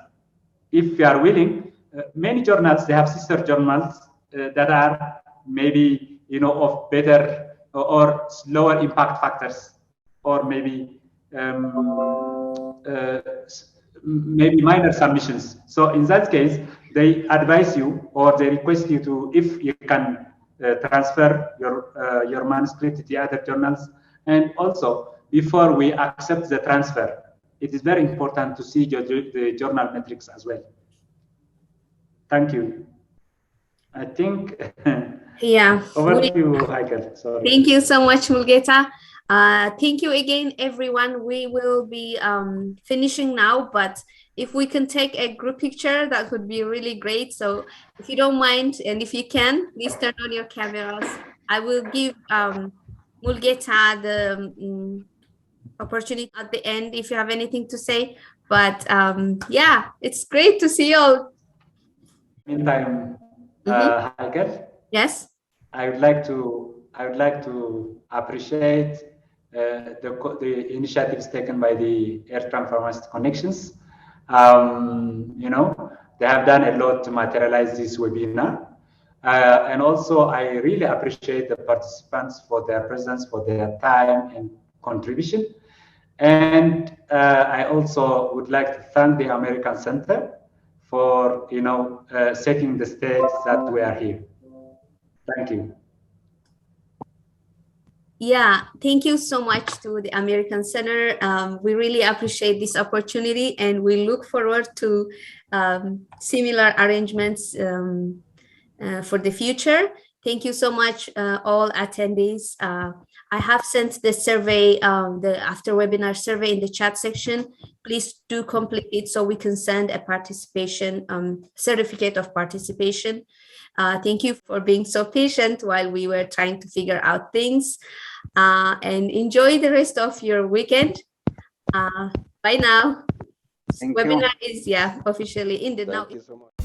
if you are willing. Many journals, they have sister journals that are maybe of better or lower impact factors, or maybe maybe minor submissions. So in that case, they advise you or they request you to, if you can transfer your manuscript to the other journals. And also, before we accept the transfer, it is very important to see the journal metrics as well. Thank you. I think yeah. over to you, Heike. Sorry. Thank you so much, Mulugeta. Thank you again, everyone. We will be finishing now, but if we can take a group picture, that would be really great. So if you don't mind, and if you can, please turn on your cameras. I will give Mulugeta the opportunity at the end if you have anything to say. But yeah, it's great to see you all. Meantime, Heike? Yes. I would like to appreciate the initiatives taken by the Airtran Pharmacist Connections. They have done a lot to materialize this webinar. And also, I really appreciate the participants for their presence, for their time and contribution. And I also would like to thank the American Center for setting the stage that we are here. Thank you. Yeah, thank you so much to the American Center. We really appreciate this opportunity, and we look forward to similar arrangements for the future. Thank you so much, all attendees. I have sent the survey, the after webinar survey in the chat section. Please do complete it so we can send a participation certificate of participation. Thank you for being so patient while we were trying to figure out things, and enjoy the rest of your weekend. Bye now. Thank Webinar you. is officially ended now. Thank you so much.